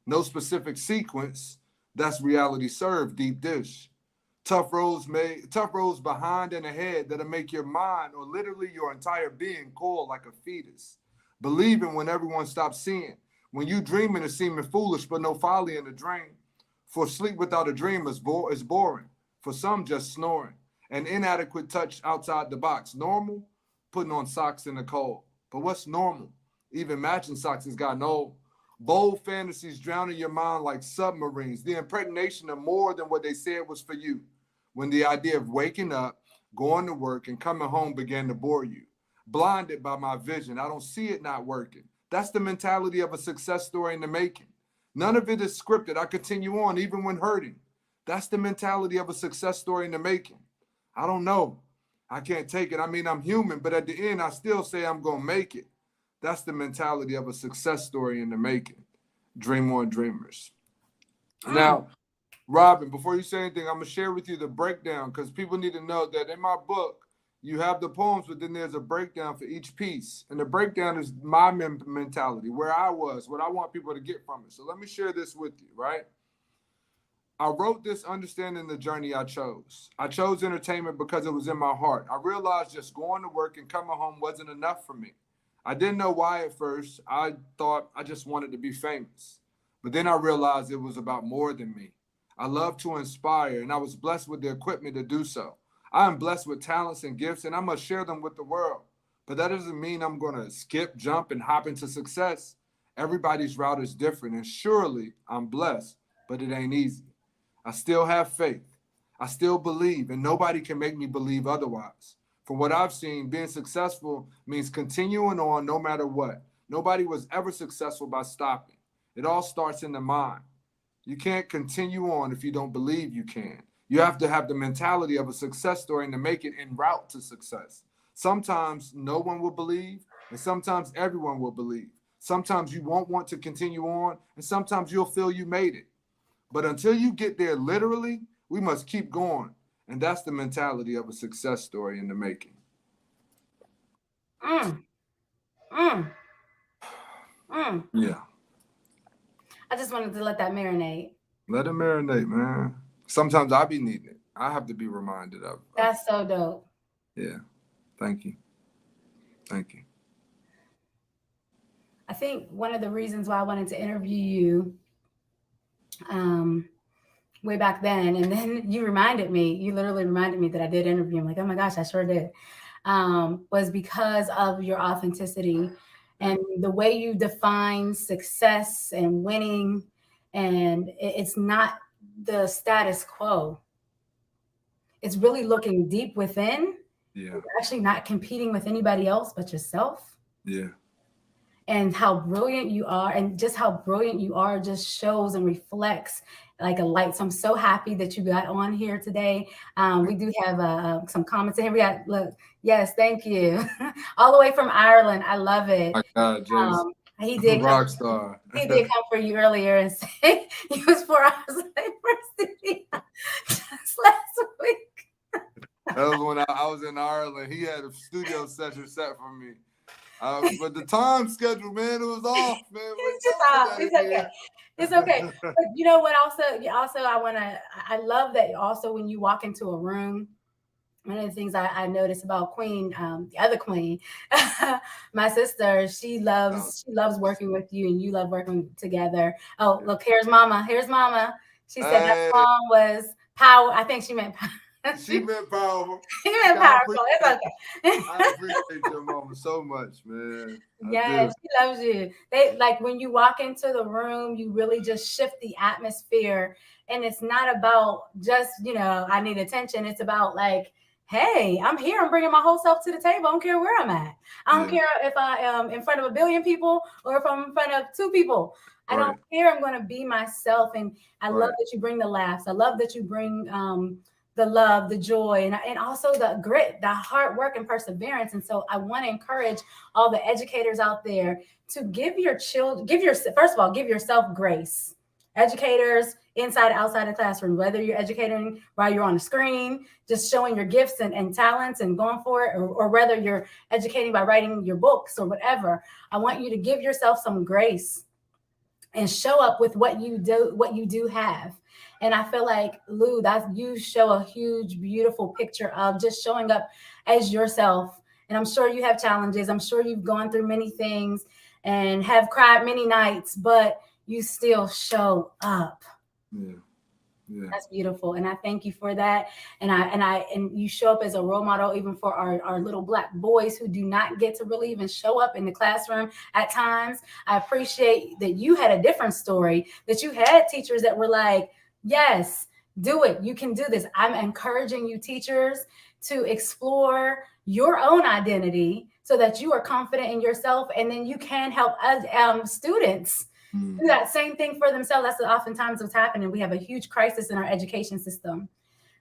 No specific sequence, that's reality served, deep dish. Tough roads behind and ahead that'll make your mind or literally your entire being cold like a fetus. Believing when everyone stops seeing. When you dreaming is seeming foolish, but no folly in the dream. For sleep without a dream is boring. For some, just snoring. An inadequate touch outside the box. Normal? Putting on socks in the cold. But what's normal? Even matching socks has gotten old. Bold fantasies drowning your mind like submarines. The impregnation of more than what they said was for you. When the idea of waking up, going to work, and coming home began to bore you. Blinded by my vision. I don't see it not working. That's the mentality of a success story in the making. None of it is scripted. I continue on even when hurting. That's the mentality of a success story in the making. I don't know. I can't take it. I mean, I'm human, but at the end, I still say I'm going to make it. That's the mentality of a success story in the making. Dream on, dreamers. Now, Robin, before you say anything, I'm going to share with you the breakdown because people need to know that in my book, you have the poems, but then there's a breakdown for each piece. And the breakdown is my mentality, where I was, what I want people to get from it. So let me share this with you, right? I wrote this understanding the journey I chose. I chose entertainment because it was in my heart. I realized just going to work and coming home wasn't enough for me. I didn't know why at first. I thought I just wanted to be famous. But then I realized it was about more than me. I love to inspire, and I was blessed with the equipment to do so. I am blessed with talents and gifts, and I must share them with the world. But that doesn't mean I'm going to skip, jump, and hop into success. Everybody's route is different, and surely I'm blessed, but it ain't easy. I still have faith. I still believe, and nobody can make me believe otherwise. From what I've seen, being successful means continuing on no matter what. Nobody was ever successful by stopping. It all starts in the mind. You can't continue on if you don't believe you can. You have to have the mentality of a success story and to make it en route to success. Sometimes no one will believe, and sometimes everyone will believe. Sometimes you won't want to continue on, and sometimes you'll feel you made it. But until you get there literally, we must keep going. And that's the mentality of a success story in the making. Yeah. I just wanted to let that marinate. Let it marinate, man. Sometimes I be needing it. I have to be reminded of it. That's so dope. Yeah. Thank you. Thank you. I think one of the reasons why I wanted to interview you way back then, and then you literally reminded me that I did interview. I'm like, oh my gosh, I sure did. Was because of your authenticity and the way you define success and winning. And it's not the status quo. It's really looking deep within. Yeah. You're actually not competing with anybody else but yourself. Yeah. And how brilliant you are, and just how brilliant you are just shows and reflects like a light. So I'm so happy that you got on here today. We do have some comments in here. We got, look, yes, thank you. All the way from Ireland. I love it. My God, Jason. He did rock star. He did come for you earlier and say he was 4 hours late for studio just last week. That was when I was in Ireland. He had a studio session set for me. But the time schedule, man, it was off, man. It's just off. It's okay. It's okay. But you know what? Also, I love that also when you walk into a room, one of the things I noticed about Queen, the other Queen, my sister, she loves working with you, and you love working together. Oh, look, here's Mama. She said that song was power. I think she meant power. She meant powerful. She meant powerful. It's okay. I appreciate your mama so much, man. Yeah, she loves you. They like when you walk into the room, you really just shift the atmosphere. And it's not about just, I need attention. It's about like, hey, I'm here. I'm bringing my whole self to the table. I don't care where I'm at. I don't care if I am in front of 1 billion people or if I'm in front of 2 people. I don't care. I'm going to be myself. And I love that you bring the laughs. I love that you bring the love, the joy, and also the grit, the hard work and perseverance. And so I want to encourage all the educators out there to give yourself grace. Educators inside, outside the classroom, whether you're educating while you're on the screen, just showing your gifts and talents and going for it, or whether you're educating by writing your books or whatever. I want you to give yourself some grace and show up with what you do have. And I feel like, Lou, that you show a huge, beautiful picture of just showing up as yourself. And I'm sure you have challenges. I'm sure you've gone through many things and have cried many nights, but you still show up. Yeah. That's beautiful. And I thank you for that. And you show up as a role model, even for our little Black boys who do not get to really even show up in the classroom at times. I appreciate that you had a different story, that you had teachers that were like, yes, do it. You can do this. I'm encouraging you teachers to explore your own identity so that you are confident in yourself. And then you can help students do that same thing for themselves. That's oftentimes what's happening. We have a huge crisis in our education system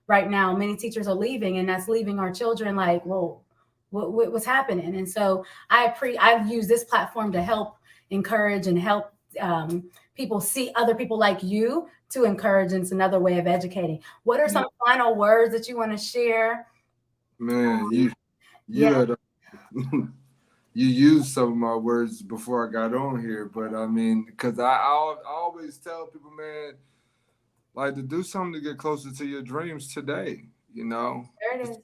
right now. Many teachers are leaving, and that's leaving our children like, whoa, what's happening? And so I've used this platform to help encourage and help people see other people like you to encourage. And it's another way of educating. What are some final words that you want to share? Man, you had you used some of my words before I got on here, but I mean, because I always tell people, man, like to do something to get closer to your dreams today, you know. There it is.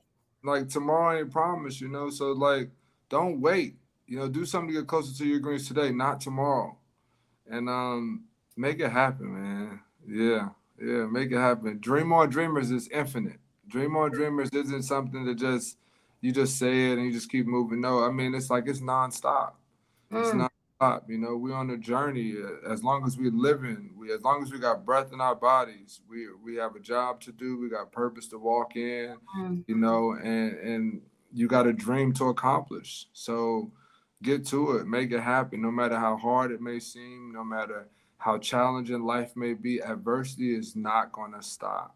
Like tomorrow ain't promised, you know. So like, don't wait, you know. Do something to get closer to your dreams today, not tomorrow, and make it happen, man. Yeah, make it happen. Dream on Dreamers is infinite. Dream on Dreamers isn't something that you just say it and you just keep moving. No, I mean, it's like it's nonstop. It's nonstop. You know, we're on a journey. As long as we're living, as long as we got breath in our bodies, we have a job to do. We got purpose to walk in. You know, and you got a dream to accomplish. So get to it, make it happen. No matter how hard it may seem, no matter how challenging life may be, adversity is not going to stop.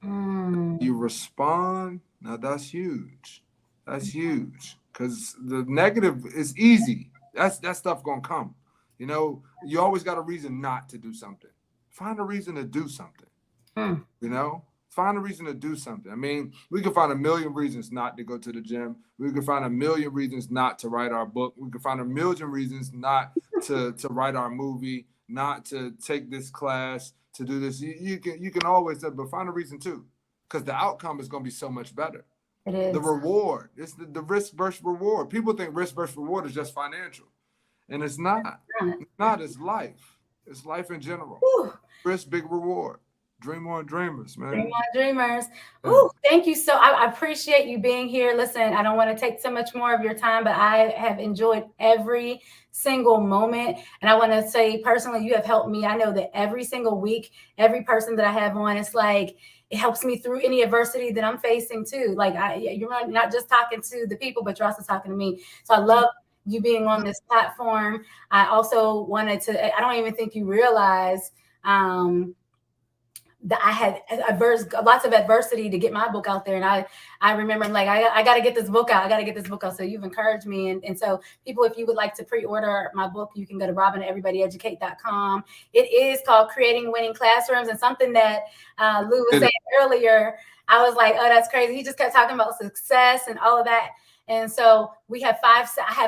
You respond. Now that's huge. That's huge. Because the negative is easy. That stuff gonna come. You know, you always got a reason not to do something. Find a reason to do something. You know, find a reason to do something. I mean, we can find a million reasons not to go to the gym. We can find a million reasons not to write our book. We can find a million reasons not to write our movie, not to take this class, to do this. You can always say, but find a reason too, because the outcome is going to be so much better. It is. The reward, it's the risk versus reward. People think risk versus reward is just financial, and it's not. It's not. It's life. It's life in general. Risk, big reward. Dream on Dreamers, man. Dream on Dreamers. Ooh, thank you. I appreciate you being here. Listen, I don't want to take so much more of your time, but I have enjoyed every single moment. And I want to say personally, you have helped me. I know that every single week, every person that I have on, it's like, it helps me through any adversity that I'm facing too. Like you're not just talking to the people, but you're also talking to me. So I love you being on this platform. I also wanted to, I don't even think you realize, that I had lots of adversity to get my book out there. And I remember I'm like, I got to get this book out. I got to get this book out. So you've encouraged me. And so people, if you would like to pre-order my book, you can go to robinandeverybodyeducate.com. It is called Creating Winning Classrooms. And something that Lou was saying earlier, I was like, oh, that's crazy. He just kept talking about success and all of that. And so I have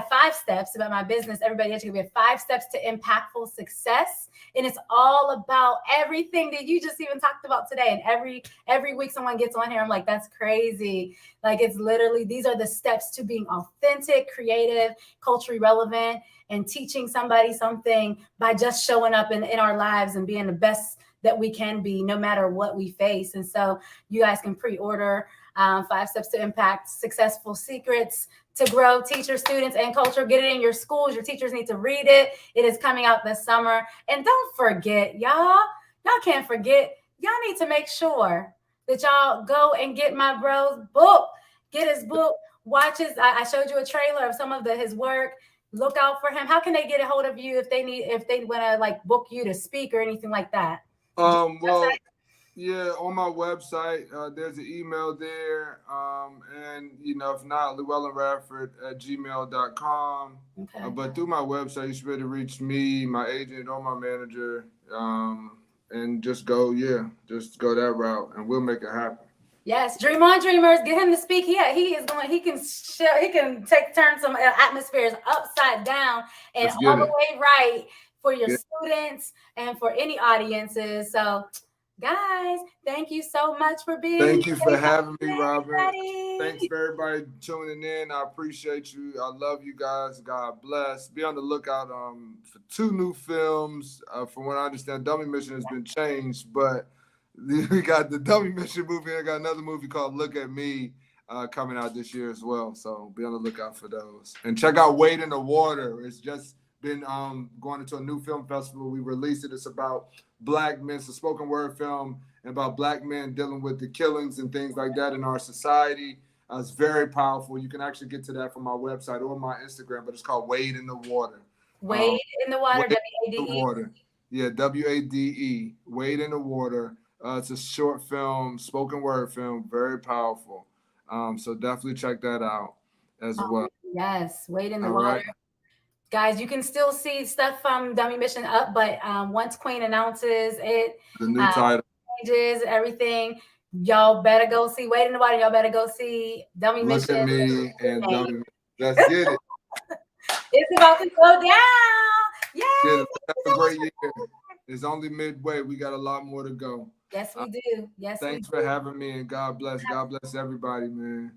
5 steps about my business. Everybody Educate. We have 5 steps to impactful success. And it's all about everything that you just even talked about today. And every week someone gets on here, I'm like, that's crazy. Like, it's literally, these are the steps to being authentic, creative, culturally relevant, and teaching somebody something by just showing up in our lives and being the best that we can be, no matter what we face. And so you guys can pre-order 5 Steps to Impact, Successful Secrets to Grow Teachers, Students, and Culture. Get it in your schools. Your teachers need to read it. It is coming out this summer. And don't forget, y'all can't forget, y'all need to make sure that y'all go and get my bro's book. Get his book. Watch his, I showed you a trailer of some of his work. Look out for him. How can they get a hold of you if they want to like book you to speak or anything like that? Well, yeah, on my website, there's an email there. And, you know, if not, llewellynradford@gmail.com. Okay. But through my website, you should be able to reach me, my agent, or my manager. And just go that route, and we'll make it happen. Yes, Dream on Dreamers. Get him to speak. He can turn some atmospheres upside down and all the way right for your students and for any audiences. So, guys, thank you so much for being here. Thank you for having me, Robert. Thanks for everybody tuning in. I appreciate you. I love you guys. God bless. Be on the lookout for 2 new films. From what I understand, Dummy Mission has been changed, but we got the Dummy Mission movie. I got another movie called Look at Me coming out this year as well. So be on the lookout for those. And check out Wade in the Water. It's just been going into a new film festival. We released it. It's about Black men. It's a spoken word film about Black men dealing with the killings and things like that in our society. It's very powerful. You can actually get to that from my website or my Instagram, but it's called Wade in the Water. Wade in the Water, Wade W-A-D-E. in the Water. Yeah, WADE, Wade in the Water. It's a short film, spoken word film, very powerful. So definitely check that out as well. Yes, Wade in the All Water. right. Guys, you can still see stuff from Dummy Mission up, but once Queen announces it, The new title. changes, everything, y'all better go see Wade in the Water. Y'all better go see Dummy Look Mission. at me and Dummy. Let's get it. It's about to go down. Yay! Get it. Have a great year. It's only midway. We got a lot more to go. Yes, we do. Yes, we Thanks do. for having me, and God bless. God bless everybody, man.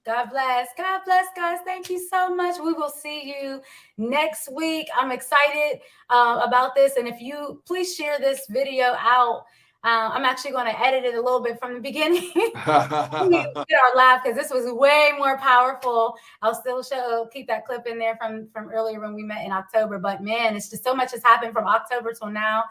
God bless. God bless, guys. Thank you so much. We will see you next week. I'm excited about this. And if you please share this video out, I'm actually going to edit it a little bit from the beginning. We get our laugh because this was way more powerful. I'll still keep that clip in there from earlier when we met in October. But man, it's just so much has happened from October till now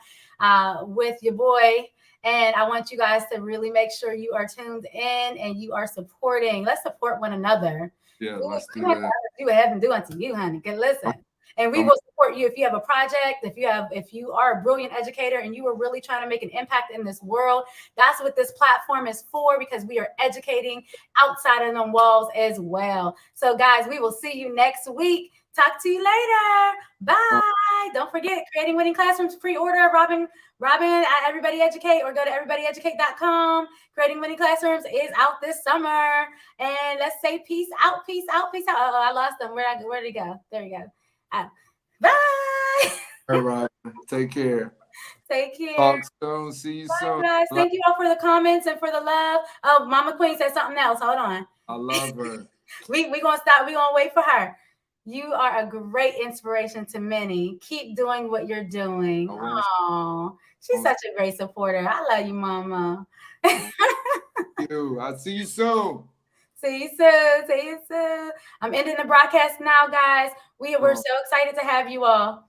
with your boy. And I want you guys to really make sure you are tuned in and you are supporting. Let's support one another. Yeah, let's do that. Do what heaven do unto you, honey. Good, listen. And we will support you if you have a project, if you are a brilliant educator and you are really trying to make an impact in this world. That's what this platform is for, because we are educating outside of them walls as well. So guys, we will see you next week. Talk to you later. Bye. Don't forget, Creating Winning Classrooms pre-order Robin at Everybody Educate, or go to everybodyeducate.com. Creating Winning Classrooms is out this summer. And let's say peace out, peace out, peace out. Oh, I lost them. Where'd he go? There we go. Bye. All right. Take care. Take care. Talk soon. See you soon. Guys. Thank you all for the comments and for the love. Oh, Mama Queen said something else. Hold on. I love her. we gonna stop. We gonna wait for her. You are a great inspiration to many. Keep doing what you're doing. Oh, she's such a great supporter. I love you, Mama. I'll see you soon. See you soon. See you soon. I'm ending the broadcast now, guys. We're so excited to have you all.